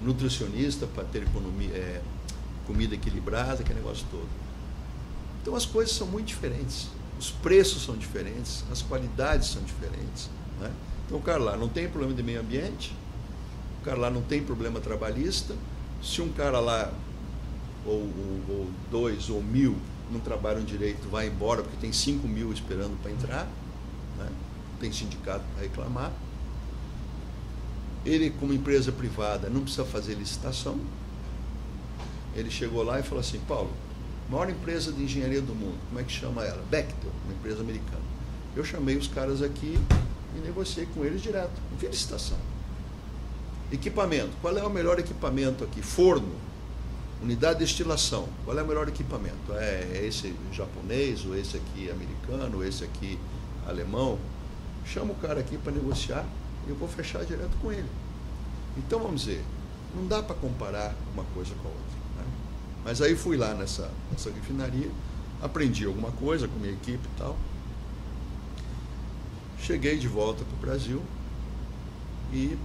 nutricionista para ter comida equilibrada, aquele negócio todo. Então as coisas são muito diferentes, os preços são diferentes, as qualidades são diferentes, né? Então o cara lá não tem problema de meio ambiente, o cara lá não tem problema trabalhista. Se um cara lá ou 2 ou 1.000 não trabalham direito, vai embora porque tem 5 mil esperando para entrar, né? Tem sindicato para reclamar. Ele, como empresa privada, não precisa fazer licitação. Ele chegou lá e falou assim: Paulo, maior empresa de engenharia do mundo, como é que chama ela? Bechtel, uma empresa americana. Eu chamei os caras aqui e negociei com eles direto, não fiz licitação. Equipamento, qual é o melhor equipamento aqui? Forno, unidade de destilação, qual é o melhor equipamento? É esse japonês, ou esse aqui americano, ou esse aqui alemão? Chama o cara aqui para negociar e eu vou fechar direto com ele. Então, vamos dizer, não dá para comparar uma coisa com a outra, né? Mas aí fui lá nessa refinaria, aprendi alguma coisa com a minha equipe e tal. Cheguei de volta para o Brasil e,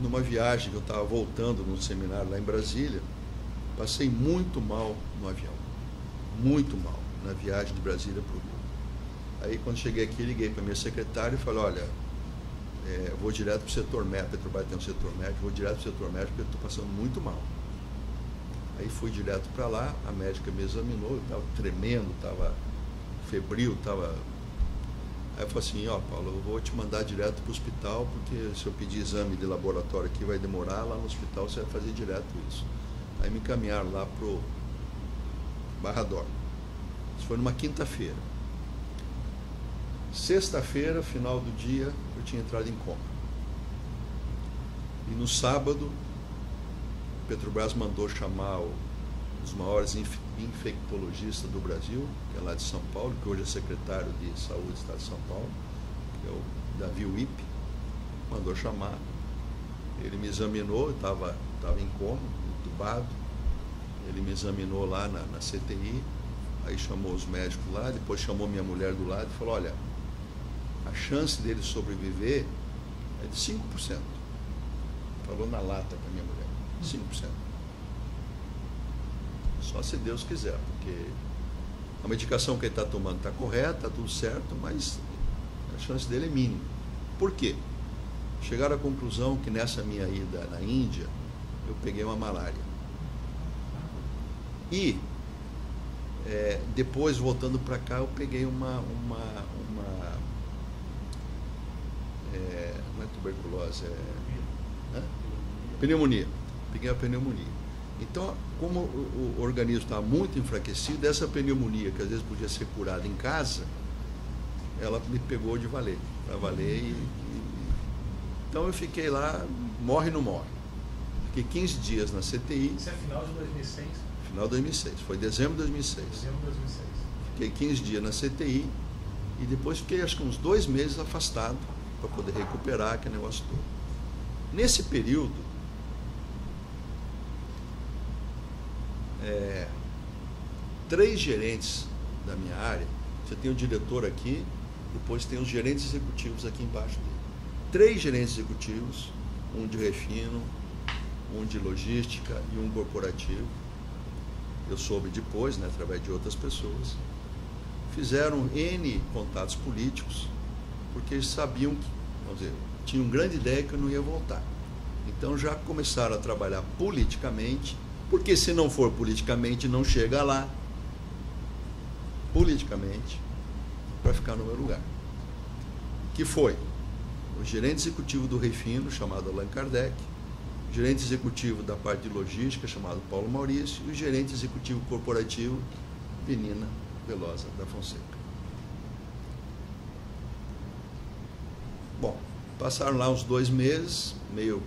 numa viagem que eu estava voltando num seminário lá em Brasília, passei muito mal no avião, muito mal, na viagem de Brasília para o Rio. Aí, quando cheguei aqui, liguei para minha secretária e falei: olha, eu vou direto para o setor médico, a Petrobras tem um setor médico, vou direto para o setor médico porque eu estou passando muito mal. Aí fui direto para lá, a médica me examinou, eu estava tremendo, estava febril, estava... Aí eu falei assim, ó, Paulo, eu vou te mandar direto para o hospital, porque se eu pedir exame de laboratório aqui vai demorar, lá no hospital você vai fazer direto isso. Aí me encaminharam lá para o Barra d'Or. Isso foi numa quinta-feira. Sexta-feira, final do dia, eu tinha entrado em coma. E no sábado, a Petrobras mandou chamar os maiores infectologistas do Brasil, que é lá de São Paulo, que hoje é secretário de Saúde do Estado de São Paulo, que é o Davi Wipp, mandou chamar. Ele me examinou, eu estava em coma, entubado. Ele me examinou lá na CTI, aí chamou os médicos lá, depois chamou minha mulher do lado e falou, olha, a chance dele sobreviver é de 5%. Falou na lata para minha mulher, 5%. Só se Deus quiser, porque a medicação que ele está tomando está correta, está tudo certo, mas a chance dele é mínima. Por quê? Chegaram à conclusão que nessa minha ida na Índia, eu peguei uma malária. E depois, voltando para cá, eu peguei não é tuberculose, pneumonia. Peguei a pneumonia. Então, como o organismo estava muito enfraquecido, essa pneumonia, que às vezes podia ser curada em casa, ela me pegou de valer, para valer. Então eu fiquei lá, morre ou não morre. Fiquei 15 dias na CTI. Isso é final de 2006? Final de 2006, foi dezembro de 2006. Dezembro de 2006. Fiquei 15 dias na CTI e depois fiquei acho que uns 2 meses afastado para poder recuperar aquele negócio todo. Nesse período, 3 gerentes da minha área, você tem o diretor aqui, depois tem os gerentes executivos aqui embaixo dele. 3 gerentes executivos, um de refino, um de logística e um corporativo. Eu soube depois, né, através de outras pessoas, fizeram N contatos políticos, porque eles sabiam que, vamos dizer, tinham grande ideia que eu não ia voltar. Então já começaram a trabalhar politicamente, porque se não for politicamente, não chega lá, politicamente, para ficar no meu lugar. Que foi o gerente executivo do Refino, chamado Allan Kardec, o gerente executivo da parte de logística, chamado Paulo Maurício, e o gerente executivo corporativo, Penina Velosa da Fonseca. Bom, passaram lá uns 2 meses, meio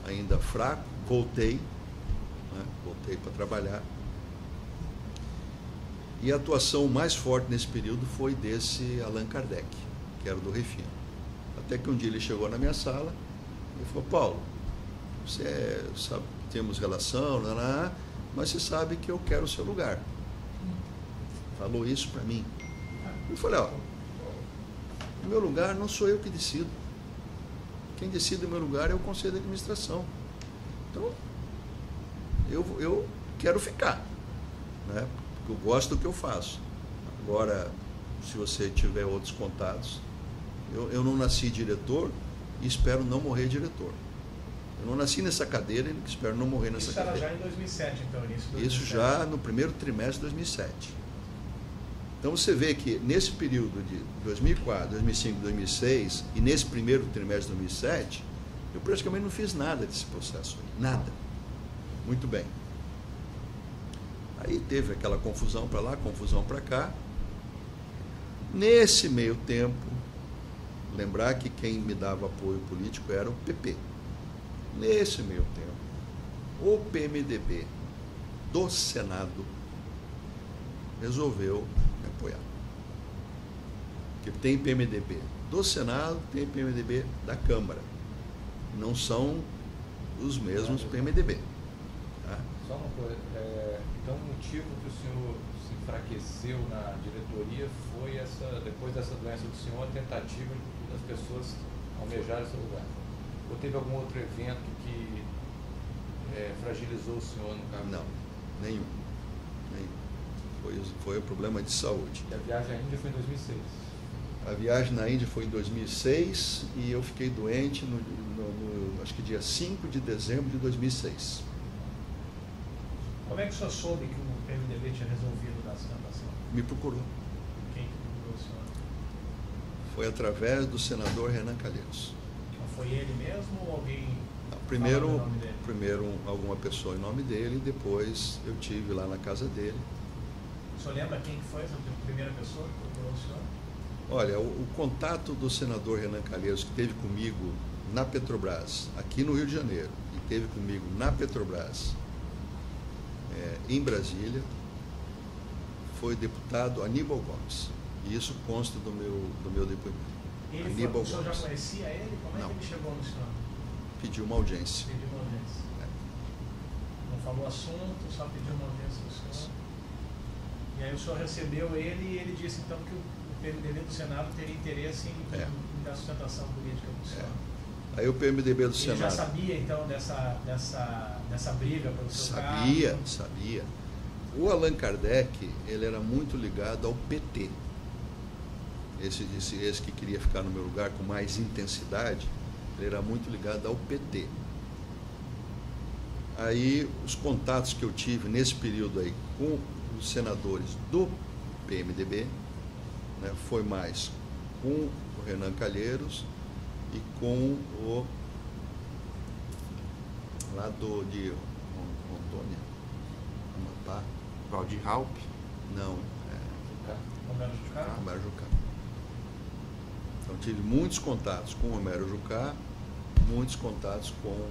ainda fraco, voltei, né, voltei para trabalhar. E a atuação mais forte nesse período foi desse Allan Kardec, que era do Refino. Até que um dia ele chegou na minha sala e falou, Paulo, você sabe, temos relação, mas você sabe que eu quero o seu lugar. Falou isso para mim. Eu falei, ó, o meu lugar não sou eu que decido. Quem decide o meu lugar é o Conselho de Administração. Então, eu quero ficar, né? Porque eu gosto do que eu faço. Agora, se você tiver outros contatos, eu não nasci diretor e espero não morrer diretor. Eu não nasci nessa cadeira e espero não morrer nessa cadeira. Isso era já em 2007, então, início de 2007. Isso já no primeiro trimestre de 2007. Então você vê que nesse período de 2004, 2005, 2006 e nesse primeiro trimestre de 2007, eu praticamente não fiz nada desse processo aí, nada. Muito bem. Aí teve aquela confusão para lá, confusão para cá. Nesse meio tempo, lembrar que quem me dava apoio político era o PP. Nesse meio tempo, o PMDB do Senado resolveu me apoiar. Porque tem PMDB do Senado, tem PMDB da Câmara. Não são os mesmos PMDB. Tá? Só uma coisa, então o motivo que o senhor se enfraqueceu na diretoria foi depois dessa doença do senhor, a tentativa das pessoas almejarem seu lugar? Ou teve algum outro evento que fragilizou o senhor no cargo? Não, nenhum. Foi um problema de saúde. E a viagem à Índia foi em 2006? A viagem na Índia foi em 2006 e eu fiquei doente acho que dia 5 de dezembro de 2006. Como é que o senhor soube que o PMDB tinha resolvido dar sustentação? Me procurou. Quem que procurou o senhor? Foi através do senador Renan Calheiros. Então, foi ele mesmo ou alguém Primeiro, falando o nome dele? primeiro alguma pessoa em nome dele, e depois eu tive lá na casa dele. O senhor lembra quem que foi essa primeira pessoa que procurou o senhor? Olha, o contato do senador Renan Calheiros, que esteve comigo na Petrobras, aqui no Rio de Janeiro, e esteve comigo na Petrobras, em Brasília, foi o deputado Aníbal Gomes. E isso consta do meu depoimento. Aníbal O senhor já Gomes conhecia ele? Como é Não. que ele chegou no senhor? pediu uma audiência. Pediu uma audiência. Não falou assunto, só pediu uma audiência do senhor. E aí o senhor recebeu ele e ele disse então que o PMDB do Senado teria interesse em dar sustentação política do senhor. Aí o PMDB do Ele Senado... já sabia então dessa briga pelo seu Sabia, cargo? sabia. O Allan Kardec, ele era muito ligado ao PT. Esse que queria ficar no meu lugar com mais intensidade, ele era muito ligado ao PT. Aí, os contatos que eu tive nesse período aí com os senadores do PMDB, né, foi mais com o Renan Calheiros e com o lá de Rondônia, Amapá. Valdir Raup. Não, Romero Jucá? Romero Jucá. Então tive muitos contatos com o Romero Jucá, muitos contatos com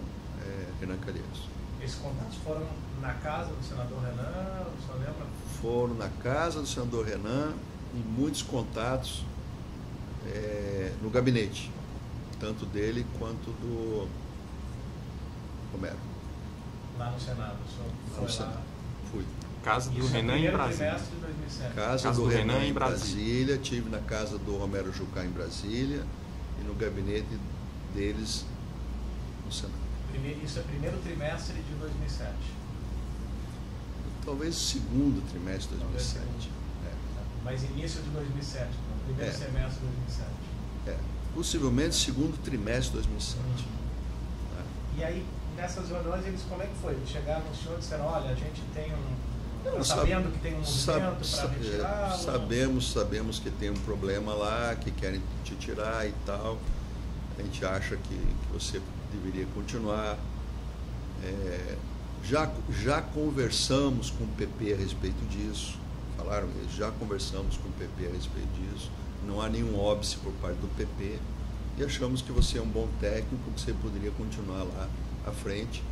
Renan Calheiros. Esses contatos foram na casa do senador Renan, o senhor lembra? Foram na casa do senador Renan e muitos contatos no gabinete, tanto dele quanto do Romero. Lá no Senado, o senhor Lá foi no Senado. Fui. Casa do Isso Renan no em primeiro Brasília. trimestre de 2007. Casa do Renan em Brasília, tive na casa do Romero Jucá em Brasília e no gabinete deles no Senado. Isso é primeiro trimestre de 2007. Talvez segundo trimestre de 2007. Mas início de 2007, não, primeiro semestre de 2007. Possivelmente segundo trimestre de 2007. E aí, nessas reuniões, eles como é que foi? Eles chegaram no senhor e disseram, olha, a gente tem Não, sabendo que tem um movimento para retirá-lo? Sabemos que tem um problema lá, que querem te tirar e tal. A gente acha que você deveria continuar. Já conversamos com o PP a respeito disso. Falaram isso, já conversamos com o PP a respeito disso. Não há nenhum óbice por parte do PP. E achamos que você é um bom técnico, que você poderia continuar lá à frente.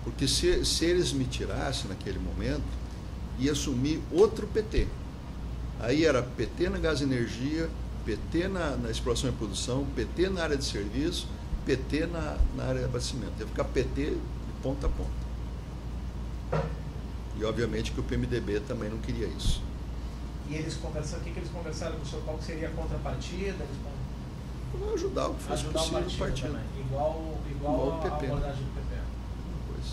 Porque se eles me tirassem naquele momento, ia assumir outro PT. Aí era PT na Gás e Energia, PT na exploração e produção, PT na área de serviço, PT na área de abastecimento. Ia ficar PT de ponta a ponta. E obviamente que o PMDB também não queria isso. E eles conversaram, o que eles conversaram com o senhor? Qual seria a contrapartida? Vou ajudar o que fosse ajudar possível o o partido. Também. Igual o a PP. abordagem do PP. Pois.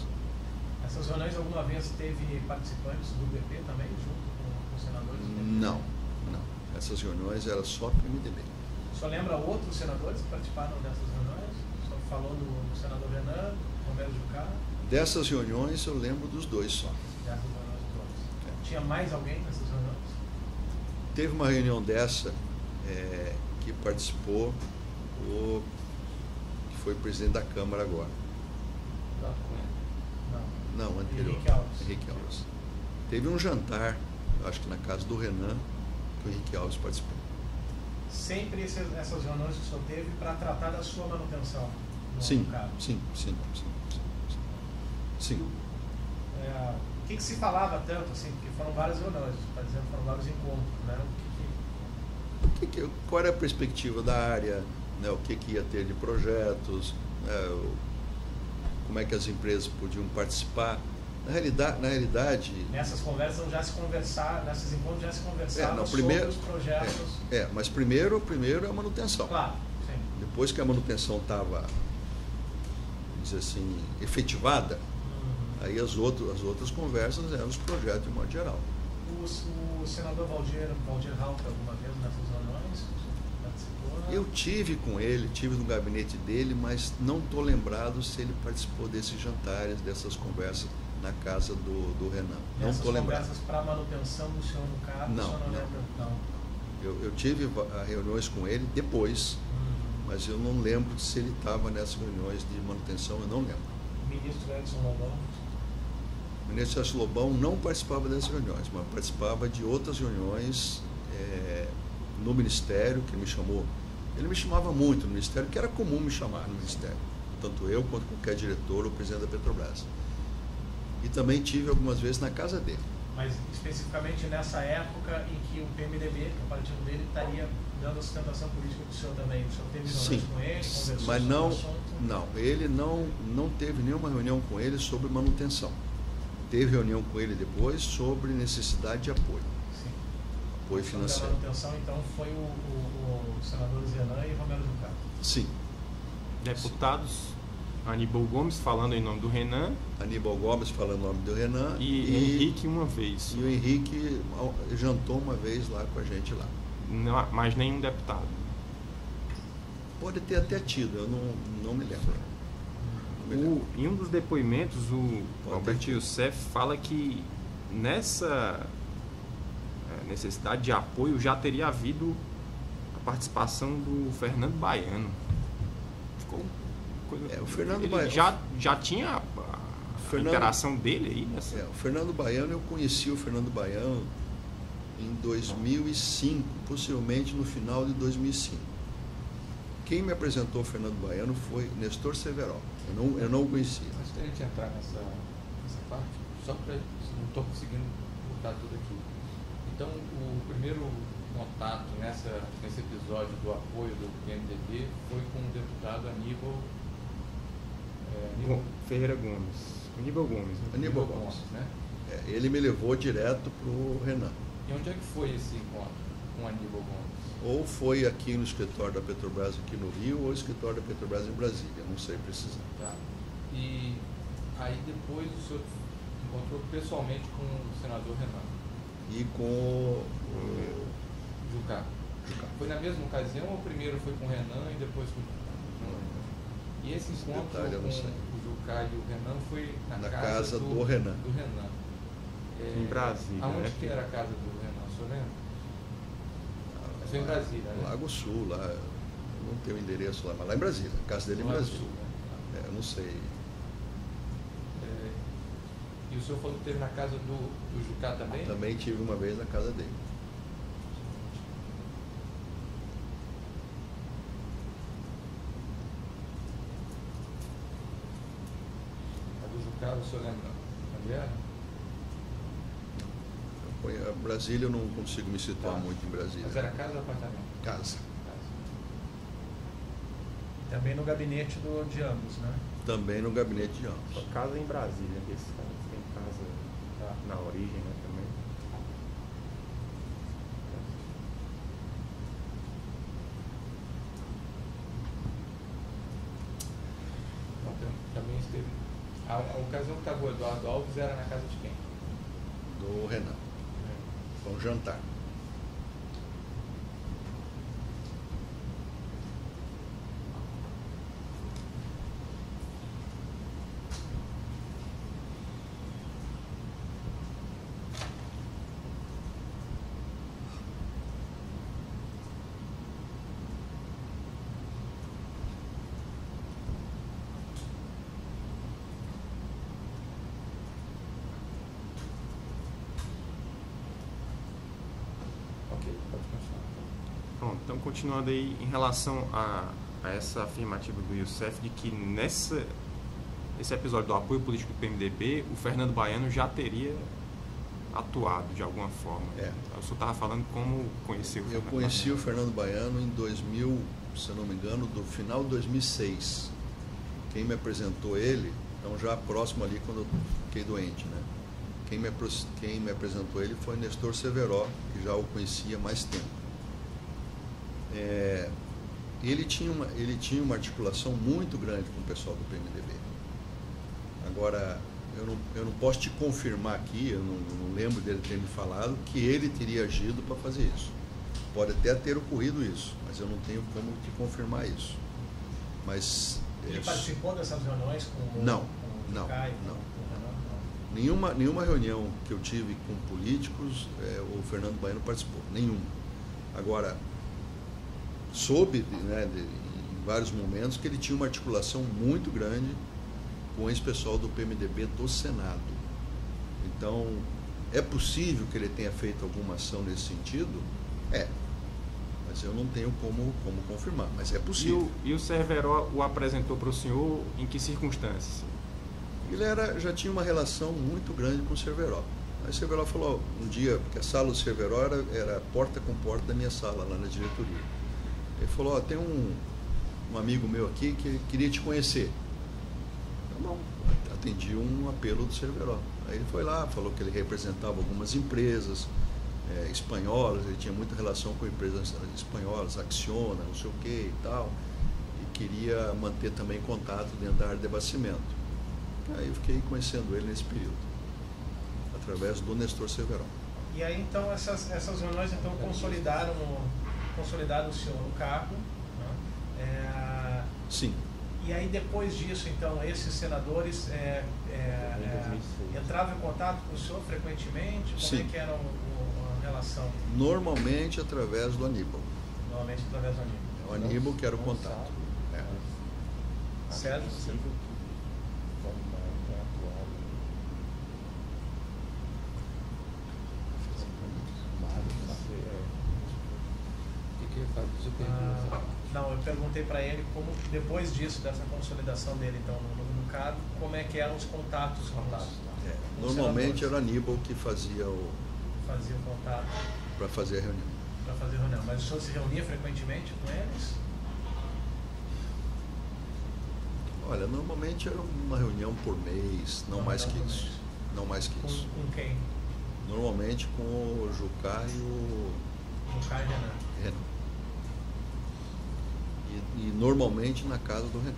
Essas reuniões alguma vez teve participantes do PP também, junto com os senadores do PP? Não. Essas reuniões eram só PMDB. O senhor lembra outros senadores que participaram dessas reuniões? O senhor falou do senador Renan, Romero Jucá? Dessas reuniões eu lembro dos dois só. Dessas reuniões todas. Tinha mais alguém nessas reuniões? Teve uma reunião dessa que participou que foi presidente da Câmara agora. Não, anterior. Henrique Alves. Teve um jantar, acho que na casa do Renan, que o Henrique Alves participou. Sempre essas reuniões que o senhor teve para tratar da sua manutenção Sim. no cargo? Sim. O que se falava tanto, assim, porque foram várias reuniões, está dizendo que foram vários encontros, né? Qual era a perspectiva da área, né? O que ia ter de projetos, né? Como é que as empresas podiam participar. Na realidade... Nessas conversas já se conversava, nesses encontros já se conversava sobre os projetos... mas primeiro é a manutenção. Claro, sim. Depois que a manutenção estava, vamos dizer assim, efetivada, aí as outras conversas eram os projetos de modo geral. O senador Valdir Raup alguma vez nessas reuniões participou? Eu tive com ele, tive no gabinete dele, mas não estou lembrado se ele participou desses jantares, dessas conversas na casa do Renan. Não Essas estou lembrado. conversas para manutenção do senhor no cargo, Não, o senhor não lembra? Não. Eu tive reuniões com ele depois, mas eu não lembro se ele estava nessas reuniões de manutenção, eu não lembro. O ministro Edson Lobão? O ministro Edson Lobão não participava dessas reuniões, mas participava de outras reuniões no Ministério, que ele me chamou. Ele me chamava muito no Ministério, que era comum me chamar no Ministério, tanto eu quanto qualquer diretor ou presidente da Petrobras. E também tive algumas vezes na casa dele. Mas especificamente nessa época em que o PMDB, que é o partido dele, estaria dando a sustentação política do senhor também. O senhor teve reuniões com ele, conversou mas sobre o assunto? Não, ele não teve nenhuma reunião com ele sobre manutenção. Teve reunião com ele depois sobre necessidade de apoio. Sim. Apoio Sobre financeiro. a manutenção, então, foi o senador Renan e Romero Jucá. Sim. Deputados, Aníbal Gomes falando em nome do Renan. Aníbal Gomes falando em nome do Renan. E Henrique uma vez. E o Henrique jantou uma vez lá com a gente lá. Não, mas nenhum deputado. Pode ter até tido, eu não me lembro. Em um dos depoimentos, o Pode Alberto ter. Youssef fala que nessa necessidade de apoio já teria havido a participação do Fernando Baiano. Ficou coisa... O Fernando Ele Baiano já tinha a interação dele aí nessa... O Fernando Baiano, eu conheci o Fernando Baiano em 2005, possivelmente no final de 2005. Quem me apresentou o Fernando Baiano foi Nestor Severo. Eu não o conhecia. Antes da gente entrar nessa parte, só para... não estou conseguindo botar tudo aqui. Então, o primeiro contato nesse episódio do apoio do PMDB foi com o deputado Aníbal Ferreira Gomes. Aníbal Gomes. Né? Aníbal Gomes, né? Ele me levou direto para o Renan. E onde é que foi esse encontro com Aníbal Gomes? Ou foi aqui no escritório da Petrobras aqui no Rio, ou no escritório da Petrobras em Brasília, não sei precisar. Tá. E aí depois o senhor encontrou pessoalmente com o senador Renan? E com o Jucá. Foi na mesma ocasião ou primeiro foi com o Renan e depois com o Jucá? E esse encontro detalhe eu não sei. com o Jucá e o Renan foi na casa do Renan. Do Renan. Em Brasília. Aonde né? que era a casa do Renan, o senhor lembra? Foi em Brasília, né? Lago Sul, lá, eu não tenho o endereço lá, mas lá em Brasília, a casa dele em Lago Brasília. Sul, né? Eu não sei. E o senhor falou que teve na casa do Jucá também? Também tive uma vez na casa dele. A do Jucá, o senhor lembra onde era? Brasília eu não consigo me situar muito em Brasília. Mas era casa ou apartamento? Casa. Também no gabinete de ambos, né? Também no gabinete de ambos. Só casa em Brasília, que esses caras têm casa na origem, né, também. Então, também esteve. A ocasião que estava o Eduardo Alves era na casa de quem? Do Renan. Foi um jantar. Pronto, então continuando aí em relação a essa afirmativa do Youssef de que nesse episódio do apoio político do PMDB, o Fernando Baiano já teria atuado de alguma forma. O senhor estava falando como conheceu o Fernando Eu conheci Baiano. o Fernando Baiano em 2000, se eu não me engano, do final de 2006. Quem me apresentou ele, então já próximo ali quando eu fiquei doente, né? Quem me apresentou ele foi Nestor Severo, que já o conhecia há mais tempo. Ele tinha uma articulação muito grande com o pessoal do PMDB. Agora, eu não posso te confirmar aqui, eu não lembro dele ter me falado que ele teria agido para fazer isso. Pode até ter ocorrido isso, mas eu não tenho como te confirmar isso. Mas Ele participou dessas reuniões com o Não. Jucá e com o Renan? Nenhuma reunião que eu tive com políticos, o Fernando Baiano participou, nenhuma. Agora, soube, né, em vários momentos que ele tinha uma articulação muito grande com esse pessoal do PMDB do Senado. Então, é possível que ele tenha feito alguma ação nesse sentido? Mas eu não tenho como confirmar, mas é possível. E o Cerveró o apresentou para o senhor em que circunstâncias? Ele já tinha uma relação muito grande com o Cerveró. Aí o Cerveró falou um dia, porque a sala do Cerveró era porta com porta da minha sala, lá na diretoria. Ele falou, tem um amigo meu aqui que queria te conhecer. Tá bom, atendi um apelo do Cerveró. Aí ele foi lá, falou que ele representava algumas empresas espanholas, ele tinha muita relação com empresas espanholas, Acciona, não sei o que e tal, e queria manter também contato dentro da área de abastecimento. Aí eu fiquei conhecendo ele nesse período, através do Nestor Cerveró. E aí então essas reuniões então consolidaram o senhor no cargo, né? Sim. E aí depois disso então esses senadores entravam em contato com o senhor frequentemente? Como Sim. é que era a relação? Normalmente através do Aníbal. Normalmente através do Aníbal. É o Aníbal que era o contato. Certo? Não, eu perguntei para ele como, depois disso, dessa consolidação dele então no cargo, como é que eram os contatos com os Normalmente era o Aníbal que fazia o contato para fazer a reunião. para fazer reunião. Mas o senhor se reunia frequentemente com eles? Olha, normalmente era uma reunião por mês, não mais que isso. Não mais que isso. Com quem? Normalmente com o Jucá e o Jucá e Renan. E normalmente na casa do Renan.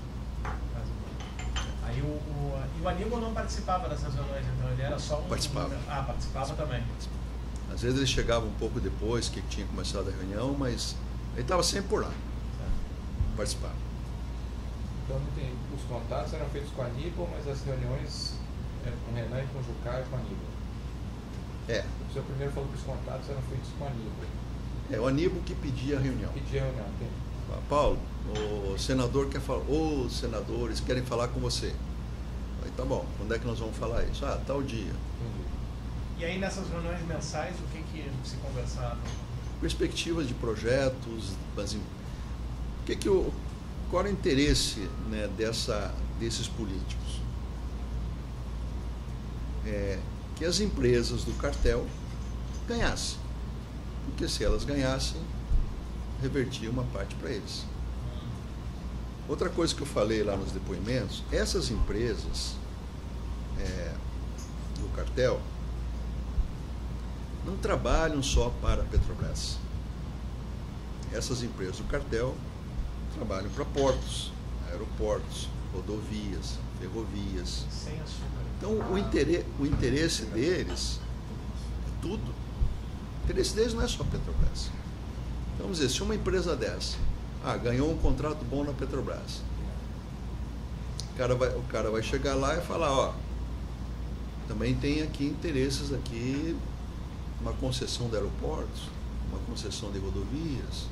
Aí o Aníbal não participava dessas reuniões, então ele era só um... Participava. Participava também. Às vezes ele chegava um pouco depois que tinha começado a reunião, mas ele estava sempre por lá. Participava. Então os contatos eram feitos com o Aníbal, mas as reuniões com o Renan e com o Jucá e com o Aníbal. O senhor primeiro falou que os contatos eram feitos com o Aníbal. O Aníbal que pedia a reunião. Pedia a reunião, entendi. Paulo, o senador quer falar, os senadores querem falar com você. Aí tá bom, quando é que nós vamos falar isso? Tal dia. Entendi. E aí nessas reuniões mensais, o que se conversava? Perspectivas de projetos, qual era o interesse, né, desses políticos? Que as empresas do cartel ganhassem. Porque se elas ganhassem, revertia uma parte para eles. Outra coisa que eu falei lá nos depoimentos, essas empresas do cartel não trabalham só para a Petrobras. Essas empresas do cartel trabalham para portos, aeroportos, rodovias, ferrovias. Sem açúcar. Então o interesse deles é tudo. O interesse deles não é só a Petrobras. Então, vamos dizer, se uma empresa dessa ganhou um contrato bom na Petrobras, o cara vai chegar lá e falar, também tem aqui interesses aqui, uma concessão de aeroportos, uma concessão de rodovias,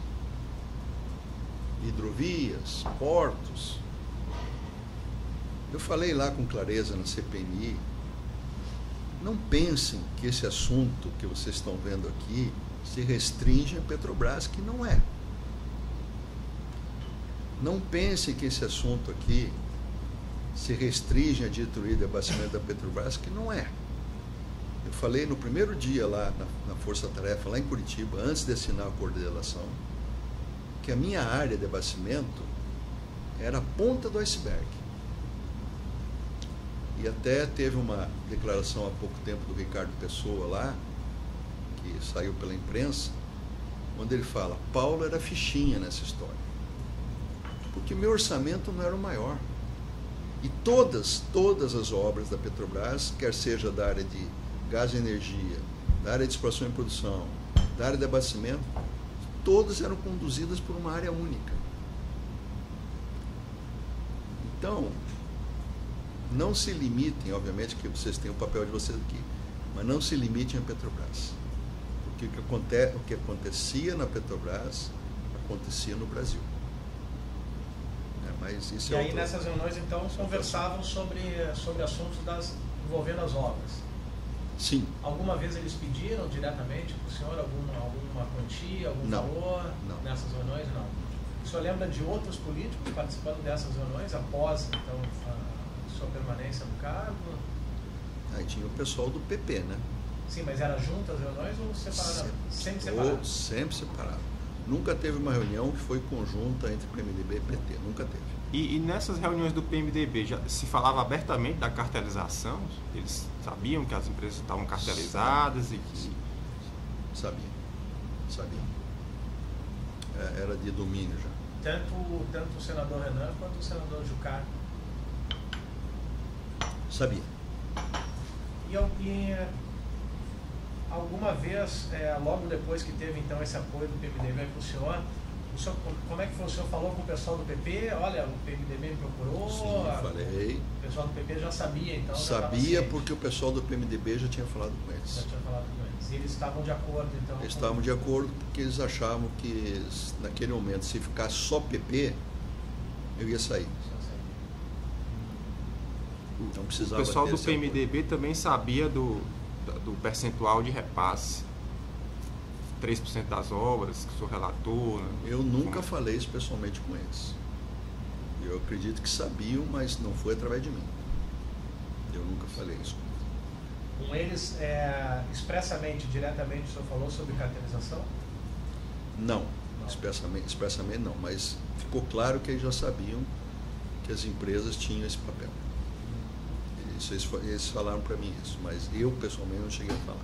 hidrovias, portos. Eu falei lá com clareza na CPMI, não pensem que esse assunto que vocês estão vendo aqui se restringe a Petrobras, que não é. Não pensem que esse assunto aqui se restringe a diretoria de abastecimento da Petrobras, que não é. Eu falei no primeiro dia lá na Força Tarefa, lá em Curitiba, antes de assinar o acordo de delação, que a minha área de abastecimento era a ponta do iceberg. E até teve uma declaração há pouco tempo do Ricardo Pessoa lá, que saiu pela imprensa, onde ele fala, Paulo era fichinha nessa história. Porque meu orçamento não era o maior. E todas as obras da Petrobras, quer seja da área de gás e energia, da área de exploração e produção, da área de abastecimento, todas eram conduzidas por uma área única. Então, não se limitem, obviamente que vocês têm o papel de vocês aqui, mas não se limitem à Petrobras. O que acontecia na Petrobras, acontecia no Brasil. Mas isso e aí nessas reuniões, então, conversavam sobre assuntos envolvendo as obras? Sim. Alguma vez eles pediram diretamente para o senhor alguma quantia, algum valor nessas reuniões? Não. O senhor lembra de outros políticos participando dessas reuniões após, então, a sua permanência no cargo? Aí tinha o pessoal do PP, né? Sim, mas era junto as reuniões ou separado? Sempre separado? Sempre separado. Nunca teve uma reunião que foi conjunta entre PMDB e PT, nunca teve. E nessas reuniões do PMDB já se falava abertamente da cartelização? Eles sabiam que as empresas estavam cartelizadas e que... Sabiam. Era de domínio já. Tanto o senador Renan quanto o senador Jucá? Sabia. E alguma vez, logo depois que teve então esse apoio do PMDB para o senhor, como é que foi? O senhor falou com o pessoal do PP? Olha, o PMDB me procurou? Sim, falei. O pessoal do PP já sabia, então? Sabia porque o pessoal do PMDB já tinha falado com eles. Já tinha falado com eles. E eles estavam de acordo, então? Eles estavam de acordo porque eles achavam que, naquele momento, se ficasse só PP, eu ia sair. Então precisava. O pessoal do PMDB também sabia do percentual de repasse. 3% das obras que o senhor relatou. Né? Eu nunca falei isso pessoalmente com eles. Eu acredito que sabiam, mas não foi através de mim. Eu nunca falei isso. Com eles, expressamente, diretamente, o senhor falou sobre cartelização? Não. Expressamente não, mas ficou claro que eles já sabiam que as empresas tinham esse papel. Eles falaram para mim isso, mas eu pessoalmente não cheguei a falar.